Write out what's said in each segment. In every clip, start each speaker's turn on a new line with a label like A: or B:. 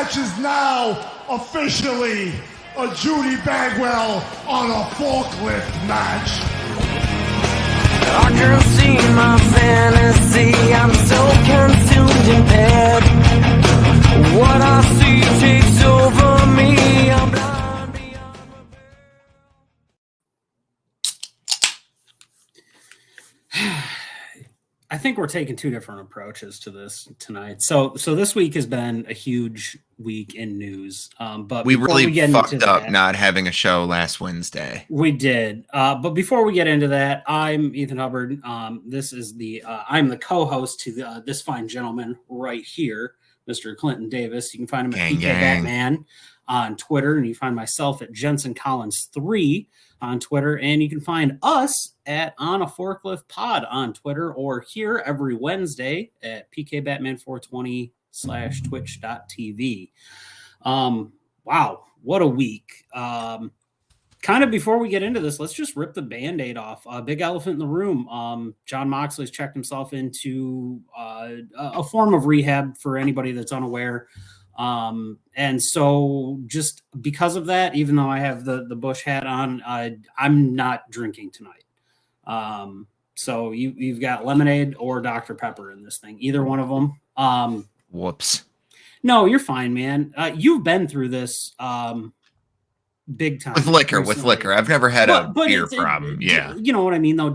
A: match is now officially a Judy Bagwell on a forklift match.
B: I can see my fantasy, I'm so consumed in bed. What I see takes over me, I'm blind beyond repair.
C: I think we're taking two different approaches to this tonight. So this week has been a huge week in news. But
D: we really fucked up not having a show last Wednesday.
C: We did. But before we get into that, I'm Ethan Hubbard. This is I'm the co-host to this fine gentleman right here, Mr. Clinton Davis. You can find him at PK Batman on Twitter, and you find myself at Jensen Collins 3 on Twitter, and you can find us at On a Forklift Pod on Twitter, or here every Wednesday at pkbatman420/twitch.tv. Wow, what a week. Kind of before we get into this, let's just rip the Band-Aid off. Big elephant in the room. John Moxley's checked himself into a form of rehab for anybody that's unaware. And so just because of that, even though I have the Bush hat on, I'm not drinking tonight. So you've got lemonade or Dr. Pepper in this thing, either one of them.
D: Whoops.
C: No, you're fine, man. You've been through this, big time
D: with liquor. I've never had a beer problem. Yeah.
C: You know what I mean though?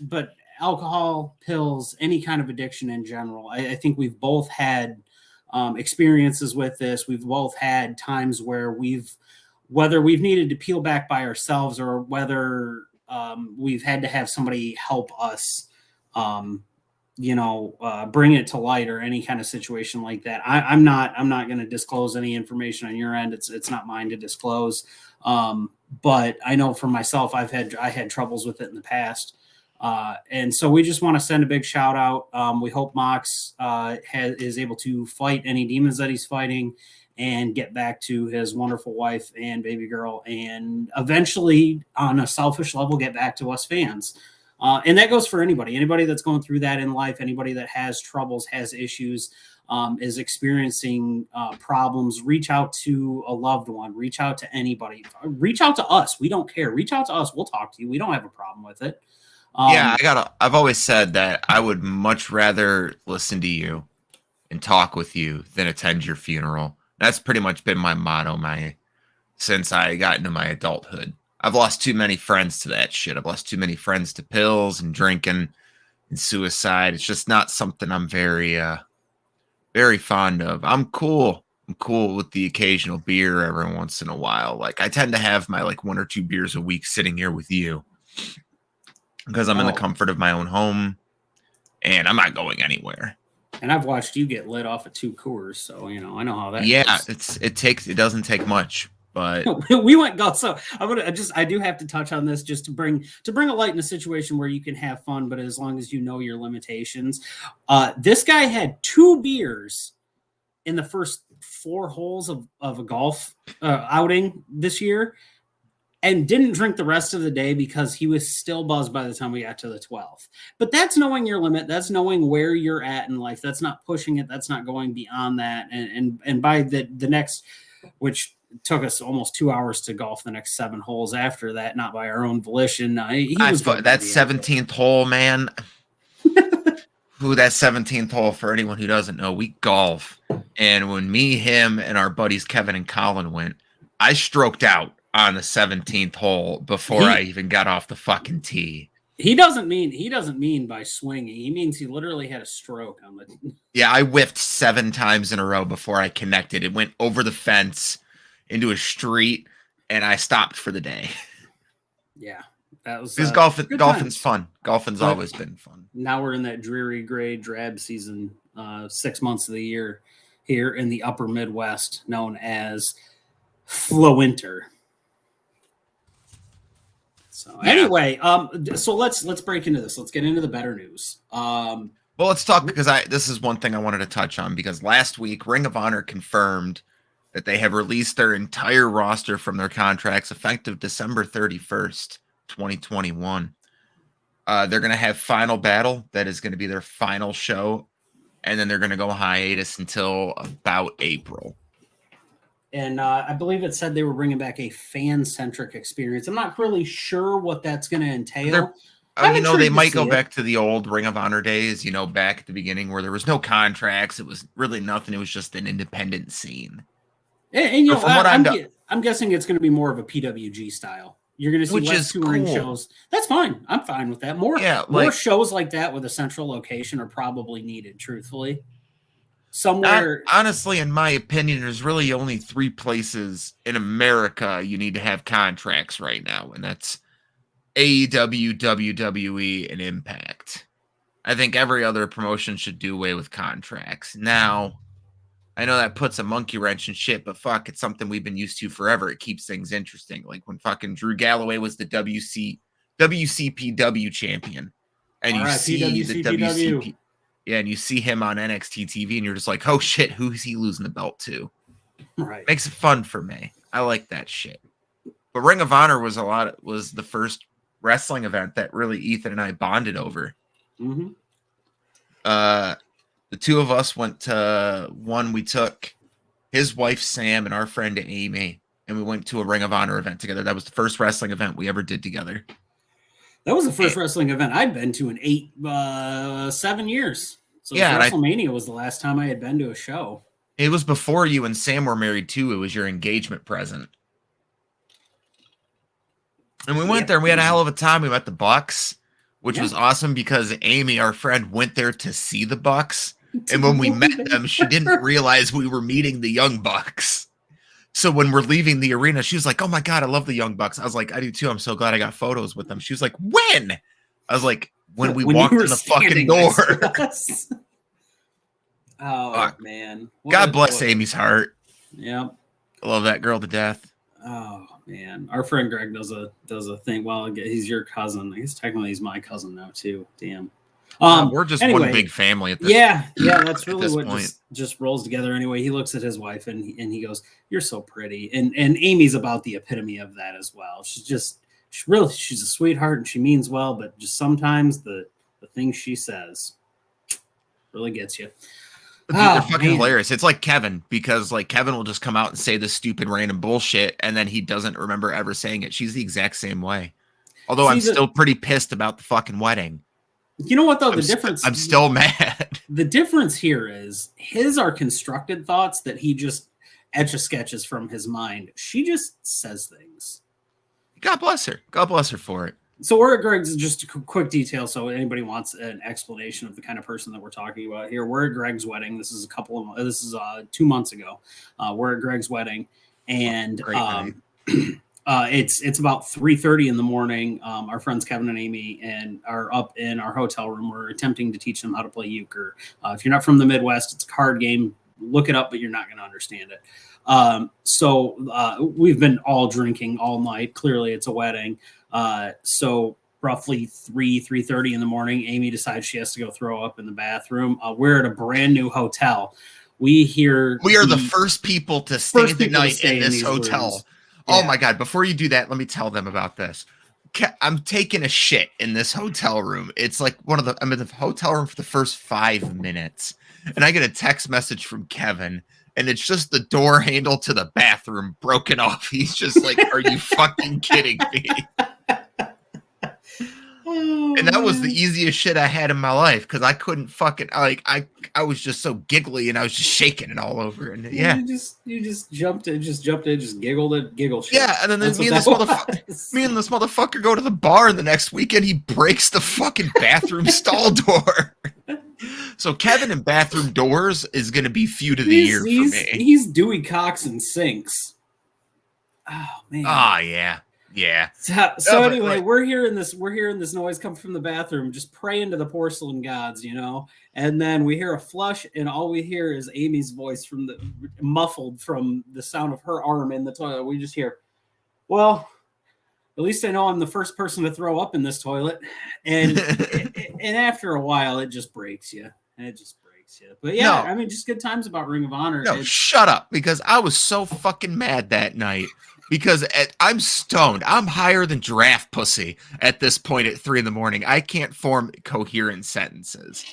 C: But alcohol, pills, any kind of addiction in general. I think we've both had experiences with this. We've both had times where whether we've needed to peel back by ourselves or whether we've had to have somebody help us, bring it to light or any kind of situation like that. I'm not going to disclose any information on your end. It's not mine to disclose. But I know for myself, I had troubles with it in the past. And so we just want to send a big shout out. We hope Mox is able to fight any demons that he's fighting and get back to his wonderful wife and baby girl, and eventually, on a selfish level, get back to us fans. And that goes for anybody that's going through that in life, anybody that has troubles, has issues, is experiencing problems. Reach out to a loved one. Reach out to anybody. Reach out to us. We don't care. Reach out to us. We'll talk to you. We don't have a problem with it.
D: I've always said that I would much rather listen to you and talk with you than attend your funeral. That's pretty much been my motto since I got into my adulthood. I've lost too many friends to that shit. I've lost too many friends to pills and drinking and suicide. It's just not something I'm very fond of. I'm cool with the occasional beer every once in a while. Like, I tend to have my 1 or 2 beers a week sitting here with you, because I'm in the comfort of my own home and I'm not going anywhere.
C: And I've watched you get lit off of 2 Coors, so I know how that
D: goes. It doesn't take much, but
C: we went golf. So I do have to touch on this just to bring a light in a situation where you can have fun, but as long as you know your limitations. This guy had 2 beers in the first 4 holes of a golf outing this year, and didn't drink the rest of the day because he was still buzzed by the time we got to the 12th. But that's knowing your limit. That's knowing where you're at in life. That's not pushing it. That's not going beyond that. And by the next, which took us almost 2 hours to golf the next 7 holes after that, not by our own volition. That
D: 17th hole, man. Ooh, that 17th hole, for anyone who doesn't know, we golf. And when me, him, and our buddies Kevin and Colin went, I stroked out on the 17th hole before I even got off the fucking tee.
C: He doesn't mean by swinging. He means he literally had a stroke on the.
D: Yeah, I whiffed 7 times in a row before I connected. It went over the fence into a street, and I stopped for the day.
C: Yeah, that was
D: because golfing's fun. Golfing's always been fun.
C: Now we're in that dreary gray drab season, 6 months of the year here in the upper Midwest, known as Flowinter. So anyway, so let's break into this. Let's get into the better news.
D: Well, let's talk, because this is one thing I wanted to touch on, because last week Ring of Honor confirmed that they have released their entire roster from their contracts effective December 31st, 2021. They're going to have Final Battle. That is going to be their final show and then they're going to go hiatus until about April.
C: And I believe it said they were bringing back a fan-centric experience. I'm not really sure what that's going to entail.
D: They might go back to the old Ring of Honor days, back at the beginning where there was no contracts. It was really nothing. It was just an independent scene.
C: And I'm guessing it's going to be more of a PWG style. You're going to see less touring shows. That's fine. I'm fine with that. More shows like that with a central location are probably needed, truthfully. Somewhere,
D: honestly, in my opinion, there's really only 3 places in America you need to have contracts right now, and that's AEW, WWE, and Impact. I think every other promotion should do away with contracts. Now, I know that puts a monkey wrench in shit, but fuck, it's something we've been used to forever. It keeps things interesting. Like when fucking Drew Galloway was the WCPW champion, and you see the WCP. Yeah, and you see him on NXT TV, and you're just like, oh shit, who's he losing the belt to?
C: Right.
D: Makes it fun for me. I like that shit. But Ring of Honor was the first wrestling event that really Ethan and I bonded over.
C: Mm-hmm.
D: The two of us went to one. We took his wife Sam and our friend Amy, and we went to a Ring of Honor event together. That was the first wrestling event we ever did together.
C: That was the first wrestling event I'd been to in 7 years. So
D: yeah,
C: WrestleMania was the last time I had been to a show.
D: It was before you and Sam were married too. It was your engagement present. And we went there and we had a hell of a time. We met the Bucks, which was awesome because Amy, our friend, went there to see the Bucks. And when we met them, she didn't realize we were meeting the Young Bucks. So when we're leaving the arena, she was like, oh my God, I love the Young Bucks. I was like, I do too. I'm so glad I got photos with them. She was like, when? I was like, when we walked in the fucking door.
C: Man.
D: God bless Amy's heart.
C: Yep.
D: I love that girl to death.
C: Oh man. Our friend Greg does a thing. Well, he's your cousin. I guess technically he's my cousin now too. Damn.
D: We're just one big family at this
C: Yeah, that's really what just rolls together anyway. He looks at his wife and he goes, "You're so pretty." And Amy's about the epitome of that as well. She's a sweetheart and she means well, but just sometimes the things she says really gets you.
D: Dude, they're fucking hilarious. It's like Kevin, because like Kevin will just come out and say this stupid random bullshit and then he doesn't remember ever saying it. She's the exact same way. Although I'm still pretty pissed about the fucking wedding.
C: You know what though? The difference.
D: I'm still mad.
C: The difference here is his are constructed thoughts that he just etch-a-sketches from his mind. She just says things.
D: God bless her. God bless her for it.
C: So we're at Greg's, just a quick detail. So anybody wants an explanation of the kind of person that we're talking about here. We're at Greg's wedding. This is 2 months ago. We're at Greg's wedding and it's about 3:30 in the morning. Our friends Kevin and Amy are up in our hotel room. We're attempting to teach them how to play euchre. If you're not from the Midwest, it's a card game. Look it up, but you're not going to understand it. So we've been all drinking all night. Clearly, it's a wedding. So roughly 3:30 in the morning, Amy decides she has to go throw up in the bathroom. We're at a brand new hotel. We are
D: the first people to stay the night in this hotel. Rooms. Oh my God. Before you do that, let me tell them about this. I'm taking a shit in this hotel room. It's like I'm in the hotel room for the first 5 minutes and I get a text message from Kevin and it's just the door handle to the bathroom broken off. He's just like, are you fucking kidding me? And that was the easiest shit I had in my life because I couldn't fucking I was just so giggly and I was just shaking it all over. And
C: you just jumped in, just giggled shit.
D: Yeah, and then me and this motherfucker go to the bar and the next weekend he breaks the fucking bathroom stall door. So Kevin and bathroom doors is gonna be feud of the year for me.
C: He's Dewey Cox and sinks. Oh man.
D: Oh yeah. Yeah.
C: So anyway, we're hearing this noise come from the bathroom, just praying to the porcelain gods, and then we hear a flush, and all we hear is Amy's voice muffled from the sound of her arm in the toilet. We just hear, "Well, at least I know I'm the first person to throw up in this toilet," and and after a while, it just breaks you. But yeah, I mean, just good times about Ring of Honor.
D: No, shut up, because I was so fucking mad that night. Because I'm stoned. I'm higher than giraffe pussy at this point at 3 a.m. I can't form coherent sentences.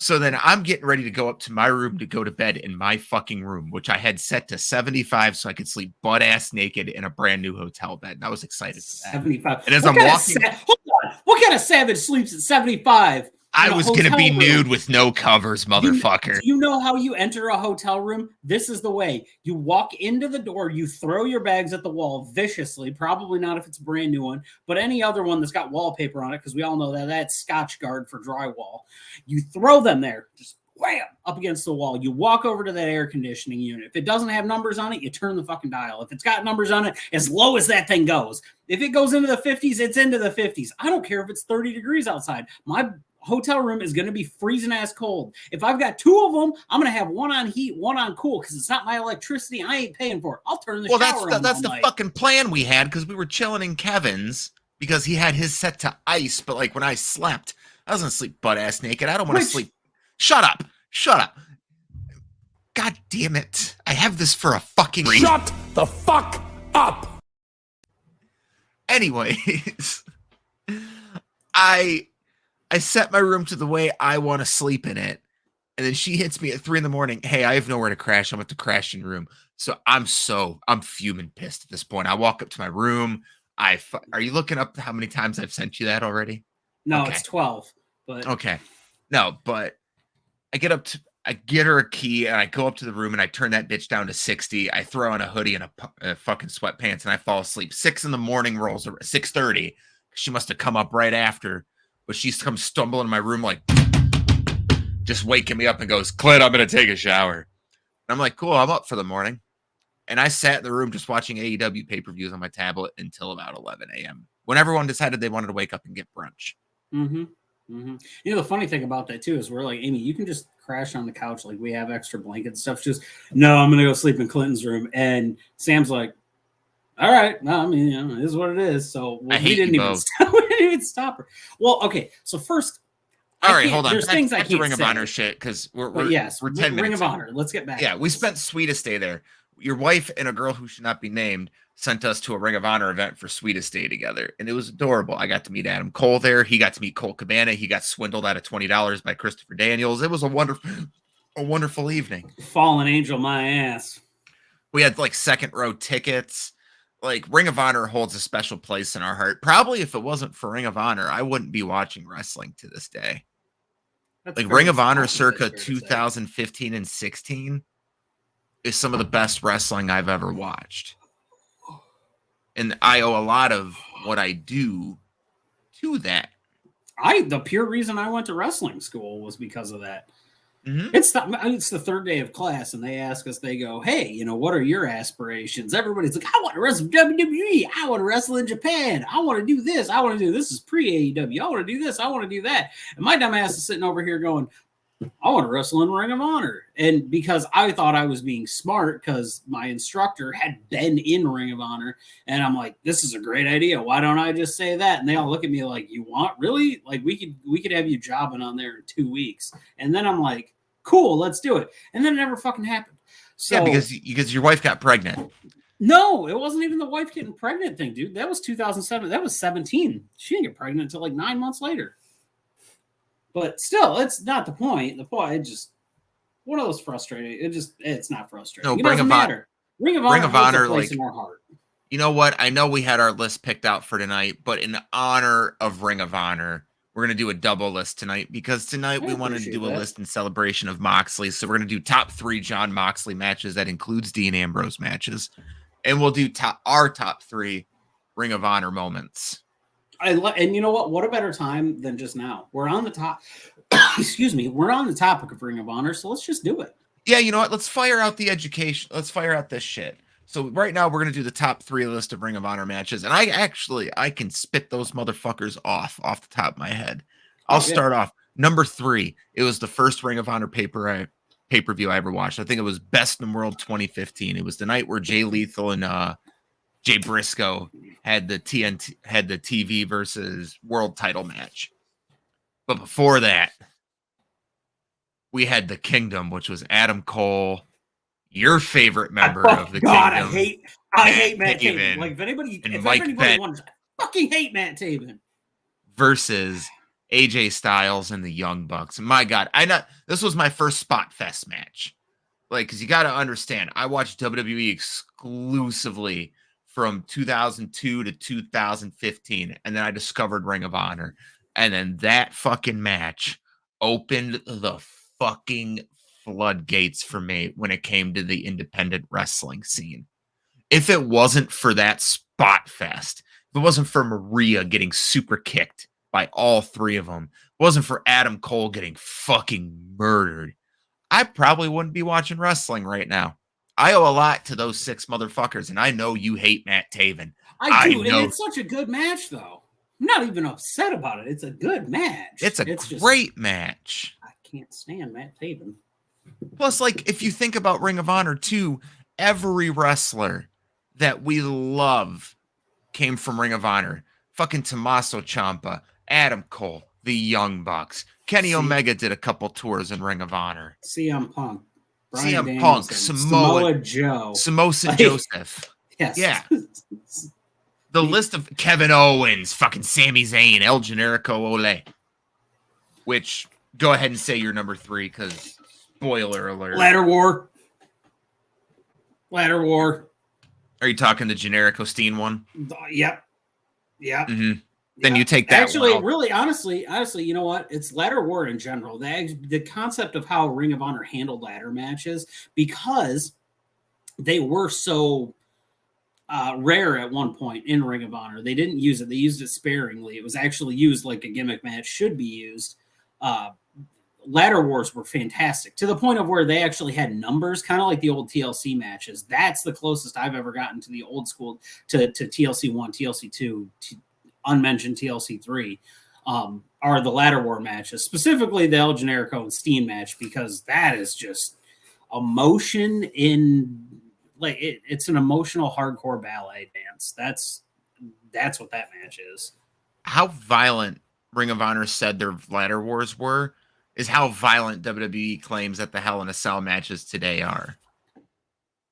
D: So then I'm getting ready to go up to my room to go to bed in my fucking room, which I had set to 75 so I could sleep butt ass naked in a brand new hotel bed. And I was excited for that.
C: 75.
D: And as I'm walking,
C: Hold on. What kind of savage sleeps at 75?
D: I was going to be
C: room?
D: nude with no covers, motherfucker.
C: Do you know how you enter a hotel room? This is the way. You walk into the door, you throw your bags at the wall viciously, probably not if it's a brand new one, but any other one that's got wallpaper on it, because we all know that that's Scotch Guard for drywall. You throw them there, just wham, up against the wall. You walk over to that air conditioning unit. If it doesn't have numbers on it, you turn the fucking dial. If it's got numbers on it, as low as that thing goes. If it goes into the 50s, it's into the 50s. I don't care if it's 30 degrees outside. My hotel room is going to be freezing ass cold. If I've got two of them, I'm going to have one on heat, one on cool, because it's not my electricity. I ain't paying for it. I'll turn the shower on.
D: That's the fucking plan we had, because we were chilling in Kevin's because he had his set to ice. But like when I slept, I was going to sleep butt ass naked. I don't want to sleep. Shut up. God damn it. I have this for a fucking reason.
A: Shut the fuck up.
D: Anyways, I set my room to the way I want to sleep in it. And then she hits me at 3 a.m. Hey, I have nowhere to crash. I'm at the crashing room. So I'm fuming pissed at this point. I walk up to my room. Are you looking up how many times I've sent you that already?
C: No,
D: Okay.
C: It's 12. But
D: okay. No, but I get her a key and I go up to the room and I turn that bitch down to 60. I throw on a hoodie and a fucking sweatpants and I fall asleep. 6 a.m. rolls around, 6:30. She must have come up right after. But she's come stumbling in my room, like, just waking me up and goes, Clint, I'm going to take a shower. And I'm like, cool, I'm up for the morning. And I sat in the room just watching AEW pay-per-views on my tablet until about 11 a.m. when everyone decided they wanted to wake up and get brunch.
C: Mm-hmm. Mm-hmm. You know, the funny thing about that, too, is we're like, Amy, you can just crash on the couch. Like, we have extra blankets and stuff. She's just, no, I'm going to go sleep in Clinton's room. And Sam's like, all right. No, I mean, you know, it is what it is. So we didn't even stop her. Well, okay. So first,
D: all right, hold on.
C: There's things I can't
D: Ring of
C: say.
D: Honor shit because we're 10
C: Ring
D: minutes.
C: of Honor. Let's get back.
D: Yeah, we spent Sweetest Day there. Your wife and a girl who should not be named sent us to a Ring of Honor event for Sweetest Day together, and it was adorable. I got to meet Adam Cole there. He got to meet Cole Cabana. He got swindled out of $20 by Christopher Daniels. It was a wonderful evening.
C: Fallen angel, my ass.
D: We had like second row tickets. Like Ring of Honor holds a special place in our heart. Probably if it wasn't for Ring of Honor, I wouldn't be watching wrestling to this day. Like Ring of Honor circa 2015 and 16 is some of the best wrestling I've ever watched. And I owe a lot of what I do to that.
C: The pure reason I went to wrestling school was because of that.
D: Mm-hmm.
C: It's the third day of class, and they ask us, they go, hey, you know, what are your aspirations? Everybody's like, I want to wrestle WWE. I want to wrestle in Japan. I want to do this. I want to do this is pre-AEW. I want to do this. I want to do that. And my dumb ass is sitting over here going, I want to wrestle in Ring of Honor. And because I thought I was being smart because my instructor had been in Ring of Honor. And I'm like, this is a great idea. Why don't I just say that? And they all look at me like, you want really? Like we could have you jobbing on there in 2 weeks. And then I'm like, cool, let's do it. And then it never fucking happened. So,
D: yeah, because your wife got pregnant.
C: No, it wasn't even the wife getting pregnant thing, dude. That was 2007. That was 17. She didn't get pregnant until like 9 months later. But still, it's not the point. The point, one of those frustrating. It's not frustrating.
D: No,
C: it doesn't matter. Ring of Honor holds a place in our heart.
D: You know what? I know we had our list picked out for tonight, but in honor of Ring of Honor, we're going to do a double list tonight because tonight we wanted to do a list in celebration of Moxley. So we're going to do top 3 John Moxley matches. That includes Dean Ambrose matches. And we'll do our top 3 Ring of Honor moments.
C: And you know what? What a better time than just now. We're on the top. Excuse me. We're on the topic of Ring of Honor, so let's just do it.
D: Yeah, you know what? Let's fire out the education. Let's fire out this shit. So right now we're going to do the top 3 list of Ring of Honor matches. And I can spit those motherfuckers off the top of my head. I'll start off. Number 3. It was the first Ring of Honor pay-per-view I ever watched. I think it was Best in the World 2015. It was the night where Jay Lethal and Jay Briscoe had the TV versus world title match. But before that, we had the Kingdom, which was Adam Cole, your favorite member of the Kingdom.
C: I hate Matt Taven. Like if anybody wonders, I fucking hate Matt Taven.
D: Versus AJ Styles and the Young Bucks. My God, this was my first Spot Fest match. Like, because you got to understand, I watched WWE exclusively from 2002 to 2015, and then I discovered Ring of Honor. And then that fucking match opened the fucking floodgates for me when it came to the independent wrestling scene. If it wasn't for that Spot Fest, if it wasn't for Maria getting super kicked by all three of them, if it wasn't for Adam Cole getting fucking murdered, I probably wouldn't be watching wrestling right now. I owe a lot to those 6 motherfuckers, and I know you hate Matt Taven.
C: I do, and it's such a good match, though. I'm not even upset about it. It's a good match.
D: It's great match.
C: I can't stand Matt Taven.
D: Plus, like, if you think about Ring of Honor, too, every wrestler that we love came from Ring of Honor. Fucking Tommaso Ciampa, Adam Cole, the Young Bucks. Kenny Omega did a couple tours in Ring of Honor.
C: CM Punk.
D: CM Punk, Samoa
C: Joe.
D: Samoa Joseph.
C: Yes.
D: Yeah. The list of Kevin Owens, fucking Sami Zayn, El Generico Ole. Which, go ahead and say your number 3, because spoiler alert.
C: Ladder War.
D: Are you talking the Generico Steen one?
C: Yep. Yeah.
D: Mm-hmm. Then you take that.
C: Actually, really, honestly, you know what? It's ladder war in general. The concept of how Ring of Honor handled ladder matches, because they were so rare at one point in Ring of Honor. They didn't use it. They used it sparingly. It was actually used like a gimmick match should be used. Ladder wars were fantastic, to the point of where they actually had numbers, kind of like the old TLC matches. That's the closest I've ever gotten to the old school, to TLC 1, TLC 2, unmentioned TLC 3, are the ladder war matches, specifically the El Generico and Steen match, because that is just emotion in, like, it's an emotional hardcore ballet dance. That's what that match is.
D: How violent Ring of Honor said their ladder wars were is how violent WWE claims that the Hell in a Cell matches today are.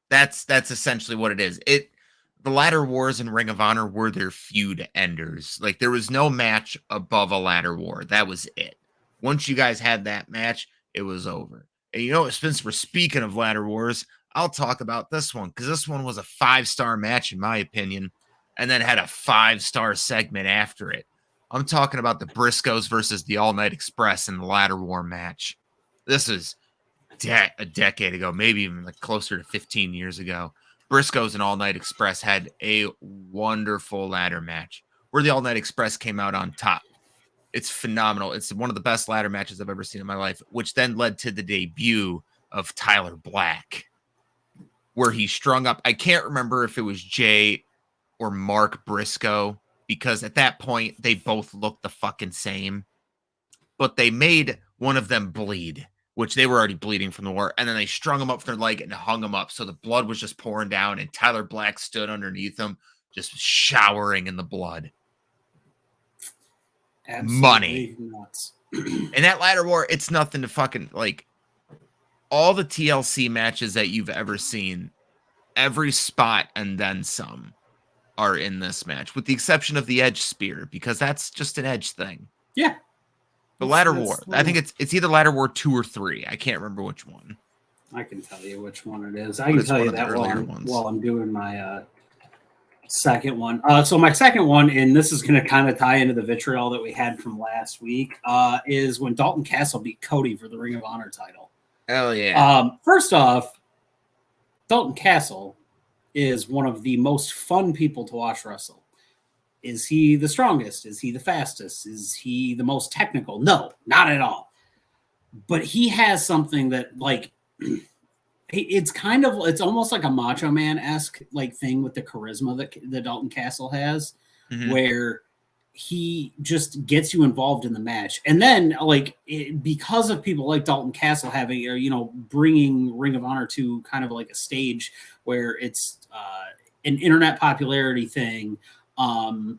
D: That's essentially what it is. The ladder wars in Ring of Honor were their feud enders. Like, there was no match above a ladder war. That was it. Once you guys had that match, it was over. And you know what, since we're speaking of ladder wars, I'll talk about this one, because this one was a 5-star match, in my opinion, and then had a 5-star segment after it. I'm talking about the Briscoes versus the All Night Express in the ladder war match. This is a decade ago, maybe even like closer to 15 years ago. Briscoes and All Night Express had a wonderful ladder match where the All Night Express came out on top. It's phenomenal. It's one of the best ladder matches I've ever seen in my life, which then led to the debut of Tyler Black, where he strung up, I can't remember if it was Jay or Mark Briscoe, because at that point they both looked the fucking same, but they made one of them bleed, which they were already bleeding from the war, and then they strung him up for their leg and hung him up, so the blood was just pouring down, and Tyler Black stood underneath him, just showering in the blood.
C: Absolutely
D: money.
C: Nuts.
D: And that ladder war, it's nothing to fucking, like, all the TLC matches that you've ever seen, every spot and then some are in this match, with the exception of the Edge spear, because that's just an Edge thing.
C: Yeah.
D: The ladder war. I think it's either ladder war 2 or 3. I can't remember which one.
C: I can tell you which one it is. I can tell you that while I'm doing my second one. So my second one, and this is going to kind of tie into the vitriol that we had from last week, is when Dalton Castle beat Cody for the Ring of Honor title.
D: Hell yeah.
C: First off, Dalton Castle is one of the most fun people to watch wrestle. Is he the strongest? Is he the fastest? Is he the most technical? No, not at all. But he has something that, like, it's almost like a Macho Man-esque like thing with the charisma that Dalton Castle has, where he just gets you involved in the match. And then, like, because of people like Dalton Castle having, or, bringing Ring of Honor to kind of like a stage where it's an internet popularity thing, and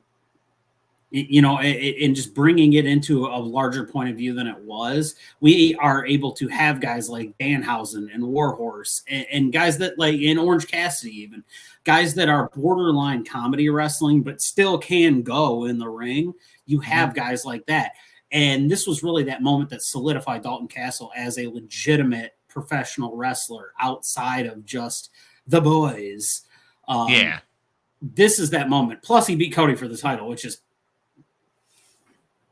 C: just bringing it into a larger point of view than it was, we are able to have guys like Danhausen and Warhorse and guys that, like, in Orange Cassidy, even guys that are borderline comedy wrestling, but still can go in the ring. You have guys like that. And this was really that moment that solidified Dalton Castle as a legitimate professional wrestler outside of just the boys.
D: Yeah.
C: This is that moment. Plus, he beat Cody for the title, which is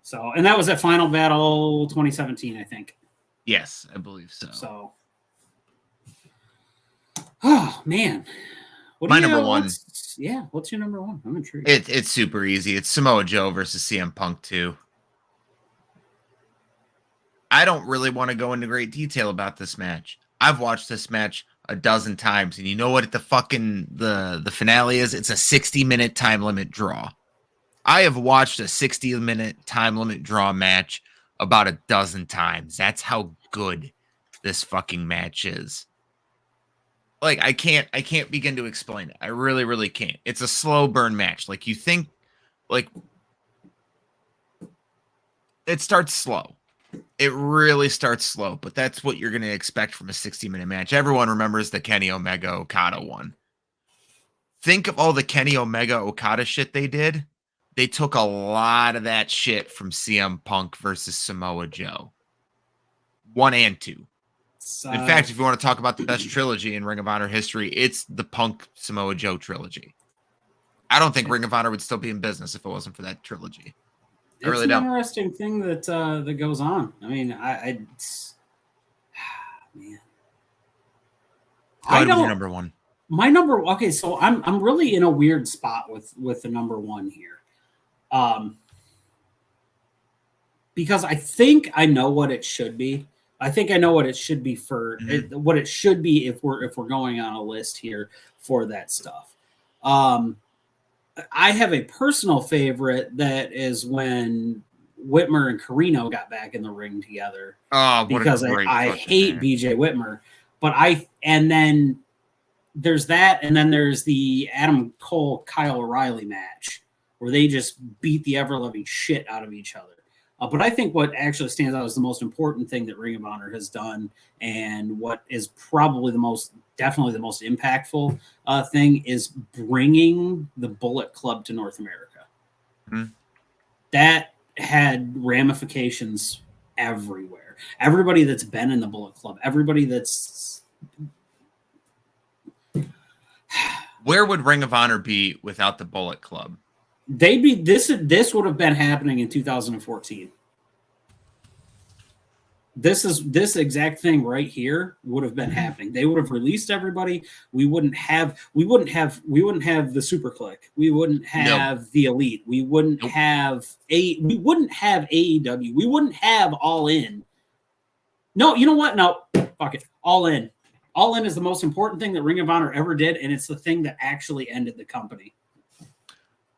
C: so. And that was at Final Battle 2017, I think.
D: Yes, I believe so.
C: So, oh man,
D: My number one.
C: What's your number one? I'm intrigued.
D: It's super easy. It's Samoa Joe versus CM Punk 2. I don't really want to go into great detail about this match. I've watched this match a dozen times, and you know what the fucking the finale is? It's a 60-minute time limit draw. I have watched a 60-minute time limit draw match about a dozen times. That's how good this fucking match is. Like, I can't begin to explain it. I really, really can't. It's a slow burn match. Like, you think, like, it starts slow. It really starts slow, but that's what you're going to expect from a 60-minute match. Everyone remembers the Kenny Omega Okada one. Think of all the Kenny Omega Okada shit they did. They took a lot of that shit from CM Punk versus Samoa Joe. 1 and 2. In fact, if you want to talk about the best trilogy in Ring of Honor history, it's the Punk Samoa Joe trilogy. I don't think Ring of Honor would still be in business if it wasn't for that trilogy.
C: It's really an interesting thing that that goes on. I mean, man.
D: I don't. Your number one.
C: My number. Okay, so I'm really in a weird spot with the number one here, because I think I know what it should be. I think I know what it should be for what it should be if we're going on a list here for that stuff. I have a personal favorite that is when Whitmer and Carino got back in the ring together.
D: Oh,
C: because I hate BJ Whitmer, and then there's that, and then there's the Adam Cole Kyle O'Reilly match where they just beat the ever loving shit out of each other. But I think what actually stands out as the most important thing that Ring of Honor has done, and what is probably definitely the most impactful thing, is bringing the Bullet Club to North America. Mm-hmm. That had ramifications everywhere. Everybody that's been in the Bullet Club, everybody that's...
D: Where would Ring of Honor be without the Bullet Club?
C: This would have been happening in 2014. This exact thing right here would have been happening. They would have released everybody. We wouldn't have the Super Click. We wouldn't have the Elite. We wouldn't have AEW. We wouldn't have All In. No, you know what? No, fuck it. All In. All In is the most important thing that Ring of Honor ever did, and it's the thing that actually ended the company.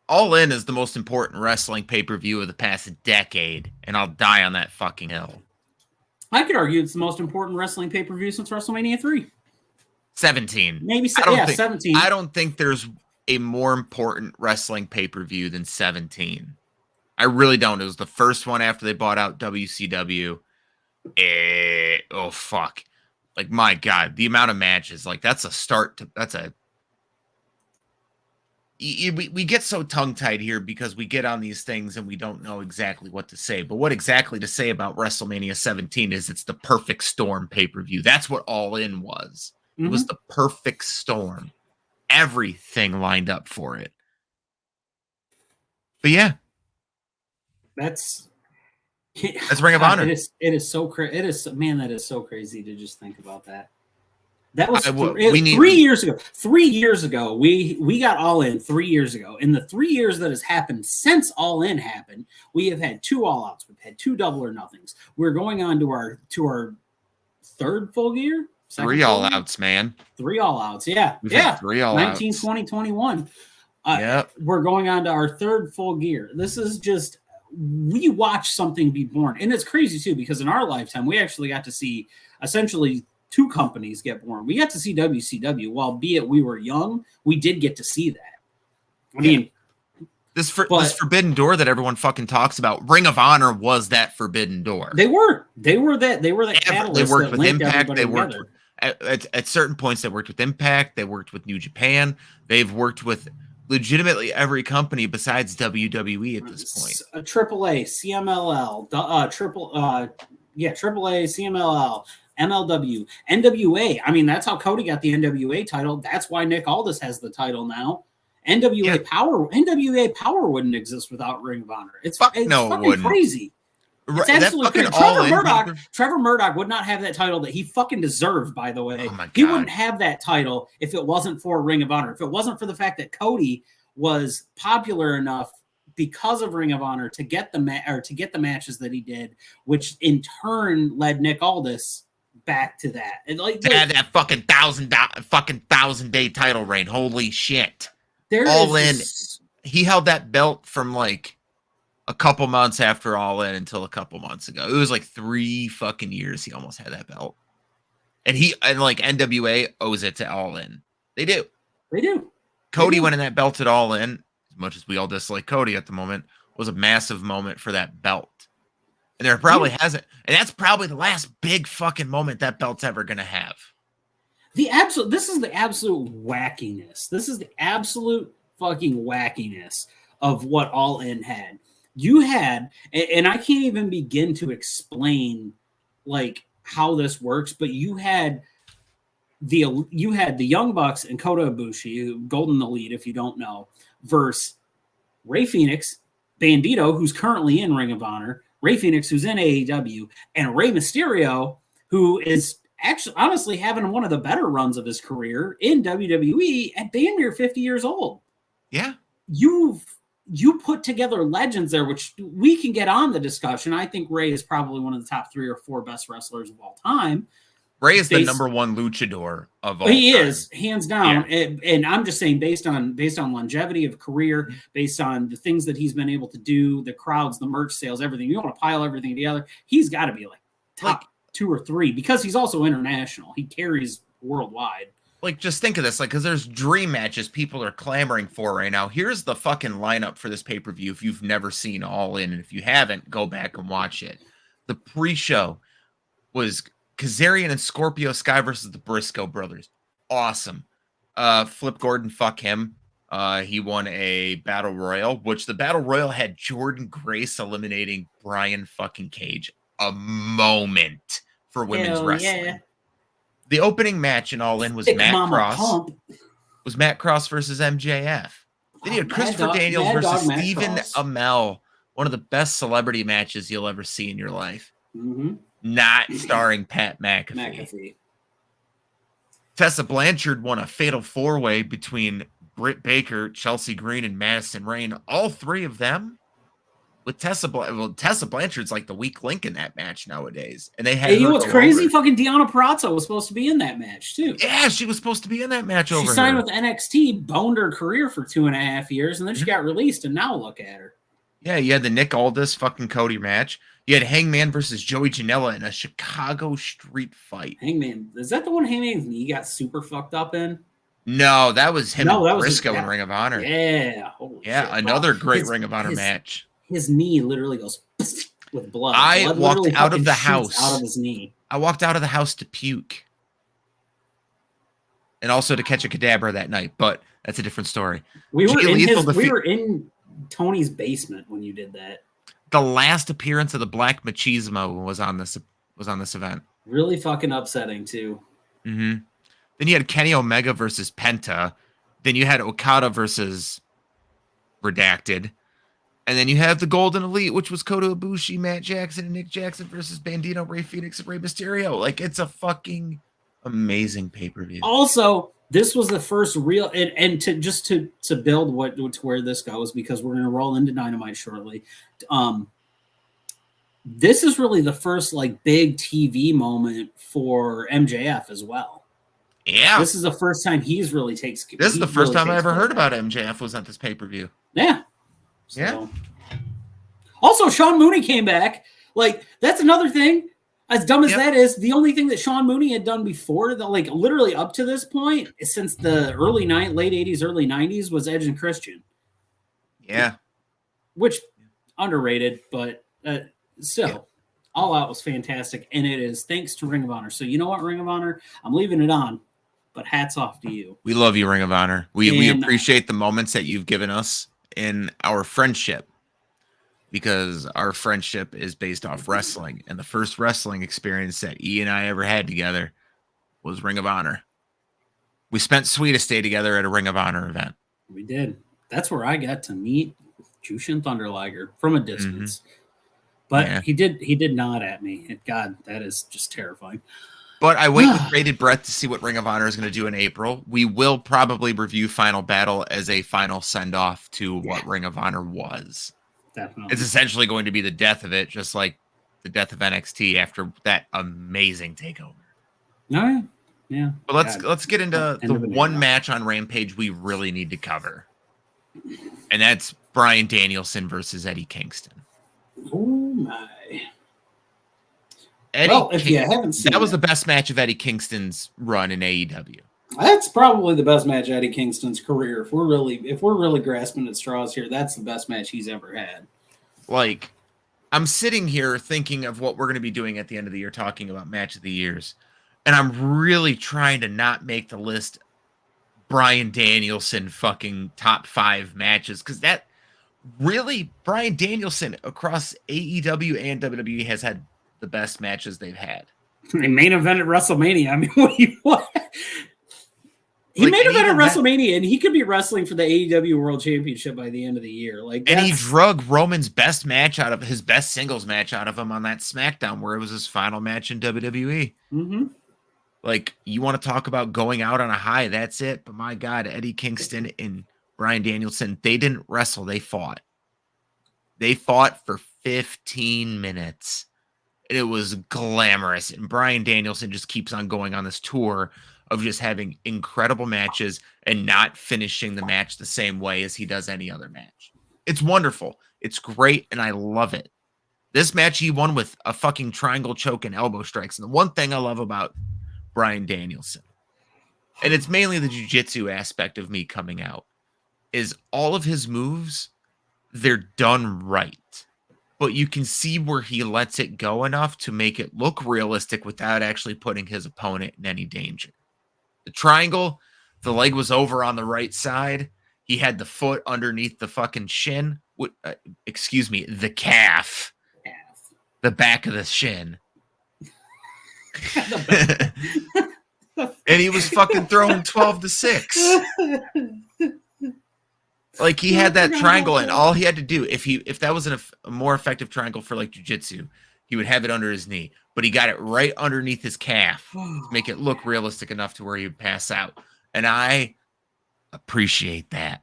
D: All In is the most important wrestling pay-per-view of the past decade, and I'll die on that fucking hill.
C: I could argue it's the most important wrestling pay-per-view since WrestleMania 3.
D: 17.
C: Maybe 17.
D: I don't think there's a more important wrestling pay-per-view than 17. I really don't. It was the first one after they bought out WCW. Oh, fuck. Like, my God, the amount of matches, like, that's a start to... We get so tongue-tied here because we get on these things and we don't know exactly what to say. But what exactly to say about WrestleMania 17 is it's the perfect storm pay-per-view. That's what All In was. Mm-hmm. It was the perfect storm. Everything lined up for it. But yeah.
C: That's
D: Ring of Honor.
C: It is so crazy. That is so crazy to just think about that. That was 3 years ago. 3 years ago, we got All In 3 years ago. In the 3 years that has happened since All In happened, we have had 2 All Outs. We've had 2 Double or Nothings. We're going on to our third full gear.
D: 3 All Outs, man.
C: 3 All Outs, yeah.
D: We've had 3 All
C: 19, Outs. 20, 21.
D: Yep.
C: We're going on to our third full gear. This is just, we watch something be born. And it's crazy, too, because in our lifetime, we actually got to see essentially 2 companies get born. We got to see WCW. Albeit we were young, we did get to see that. I mean,
D: this forbidden door that everyone fucking talks about, Ring of Honor was that forbidden door.
C: They were that catalyst.
D: They worked
C: that
D: with Impact. They worked
C: together.
D: at certain points. They worked with Impact. They worked with New Japan. They've worked with legitimately every company besides WWE at this point.
C: AAA, CMLL, AAA, CMLL, MLW, NWA. I mean, that's how Cody got the NWA title. That's why Nick Aldis has the title now. NWA Power wouldn't exist without Ring of Honor. It's fucking crazy. It's absolutely crazy. Trevor Murdoch would not have that title that he fucking deserved, by the way.
D: Oh my God.
C: He wouldn't have that title if it wasn't for Ring of Honor. If it wasn't for the fact that Cody was popular enough because of Ring of Honor to get the matches that he did, which in turn led Nick Aldis back to that. And
D: that fucking 1,000-day title reign. Holy shit. He held that belt from like a couple months after All In until a couple months ago. It was like 3 fucking years he almost had that belt. And like NWA owes it to All In. They do. Cody winning that belt at All In, as much as we all dislike Cody at the moment, was a massive moment for that belt. And there probably hasn't. And that's probably the last big fucking moment that belt's ever going to have.
C: This is the absolute wackiness. This is the absolute fucking wackiness of what All In had. You had, and I can't even begin to explain like how this works, but you had the Young Bucks and Kota Ibushi, Golden Elite, if you don't know, versus Rey Fenix, Bandito, who's currently in Ring of Honor, Rey Fenix, who's in AEW, and Rey Mysterio, who is actually honestly having one of the better runs of his career in WWE at damn near 50 years old.
D: Yeah.
C: You put together legends there, which we can get on the discussion. I think Rey is probably one of the top 3 or 4 best wrestlers of all time.
D: Rey is the number 1 luchador of all
C: He
D: time.
C: is, hands down. Yeah. And I'm just saying based on longevity of career, based on the things that he's been able to do, the crowds, the merch sales, everything. You want to pile everything together. He's got to be like top 2 or 3 because he's also international. He carries worldwide.
D: Like, just think of this, like, because there's dream matches people are clamoring for right now. Here's the fucking lineup for this pay-per-view if you've never seen All In, and if you haven't, go back and watch it. The pre-show was Kazarian and Scorpio Sky versus the Briscoe brothers. Awesome. Flip Gordon, fuck him. He won a Battle Royal, which the Battle Royal had Jordan Grace eliminating Brian fucking Cage. A moment for women's wrestling. Yeah. The opening match in All In was Matt Cross versus MJF. Then you had Christopher Daniels versus Stephen Amell. One of the best celebrity matches you'll ever see in your life. Mm-hmm. Not starring Pat McAfee. Tessa Blanchard won a fatal 4-way between Britt Baker, Chelsea Green, and Madison Rayne. All 3 of them with Tessa Blanchard's like the weak link in that match nowadays. And they had
C: you know what's crazy? Over. Fucking Deonna Purrazzo was supposed to be in that match too.
D: Yeah, she was supposed to be in that match over.
C: She signed with NXT, boned her career for 2.5 years, and then she got released, and now look at her.
D: Yeah, you had the Nick Aldis fucking Cody match. You had Hangman versus Joey Janela in a Chicago street fight.
C: Hangman, is that the one Hangman's knee got super fucked up in?
D: No, that was him and Briscoe in Ring of Honor.
C: Yeah.
D: Shit. Another great Ring of Honor match.
C: His knee literally goes with blood.
D: I walked out of the house.
C: Out of his knee.
D: I walked out of the house to puke. And also to catch a cadaver that night, but that's a different story.
C: We were in Tony's basement when you did that.
D: The last appearance of the Black Machismo was on this event.
C: Really fucking upsetting too.
D: Mm-hmm. Then you had Kenny Omega versus Penta. Then you had Okada versus Redacted. And then you have the Golden Elite, which was Kota Ibushi, Matt Jackson, and Nick Jackson versus Bandito, Rey Fenix, and Rey Mysterio. Like, it's a fucking amazing pay-per-view. Also,
C: this was the first real, and to build to where this goes, because we're going to roll into Dynamite shortly. This is really the first like big TV moment for MJF as well.
D: Yeah,
C: this is the first time he's really takes.
D: This is the first time I ever heard about MJF was at this pay-per-view.
C: Yeah.
D: So. Yeah.
C: Also, Sean Mooney came back. Like, that's another thing. As dumb as that is, the only thing that Sean Mooney had done before, like literally up to this point, since the late 80s, early 90s, was Edge and Christian.
D: Yeah.
C: Which, underrated, but still, All Out was fantastic, and it is thanks to Ring of Honor. So you know what, Ring of Honor? I'm leaving it on, but hats off to you.
D: We love you, Ring of Honor. We
C: And-
D: appreciate the moments that you've given us in our friendship, because our friendship is based off wrestling. And the first wrestling experience that E and I ever had together was Ring of Honor. We spent Sweetest Day together at a Ring of Honor event.
C: We did. That's where I got to meet Jushin Thunder Liger from a distance. But
D: Yeah.
C: he did nod at me. And God, that is just terrifying.
D: But I wait with bated breath to see what Ring of Honor is going to do in April. We will probably review Final Battle as a final send-off to what Ring of Honor was.
C: Definitely.
D: It's essentially going to be the death of it, just like the death of NXT after that amazing takeover.
C: No, yeah.
D: But let's get into the one match on Rampage we really need to cover. And that's Bryan Danielson versus Eddie Kingston.
C: Oh my.
D: If
C: you haven't seen
D: that was the best match of Eddie Kingston's run in AEW.
C: That's probably the best match Eddie Kingston's career. If we're really grasping at straws here, that's the best match he's ever had.
D: Like, I'm sitting here thinking of what we're going to be doing at the end of the year, talking about match of the years, and I'm really trying to not make the list Bryan Danielson fucking top 5 matches, because that really, Bryan Danielson across AEW and WWE has had the best matches they've had.
C: He main evented WrestleMania. I mean, what? He main evented WrestleMania, and he could be wrestling for the AEW World Championship by the end of the year.
D: And he drug Roman's best match out of his best singles match out of him on that SmackDown, where it was his final match in WWE.
C: Mm-hmm.
D: Like, you want to talk about going out on a high, that's it. But my God, Eddie Kingston and Bryan Danielson, they didn't wrestle, they fought. They fought for 15 minutes. And it was glamorous. And Bryan Danielson just keeps on going on this tour of just having incredible matches and not finishing the match the same way as he does any other match. It's wonderful. It's great, and I love it. This match he won with a fucking triangle choke and elbow strikes. And the one thing I love about Bryan Danielson, and it's mainly the jiu-jitsu aspect of me coming out, is all of his moves, they're done right. But you can see where he lets it go enough to make it look realistic without actually putting his opponent in any danger. The triangle, the leg was over on the right side. He had the foot underneath the fucking shin. The calf. The back of the shin. And he was fucking throwing 12-6. Like, he had that triangle, and all he had to do, if that was a more effective triangle for like jiu-jitsu, he would have it under his knee. But he got it right underneath his calf to make it look realistic enough to where he would pass out. And I appreciate that.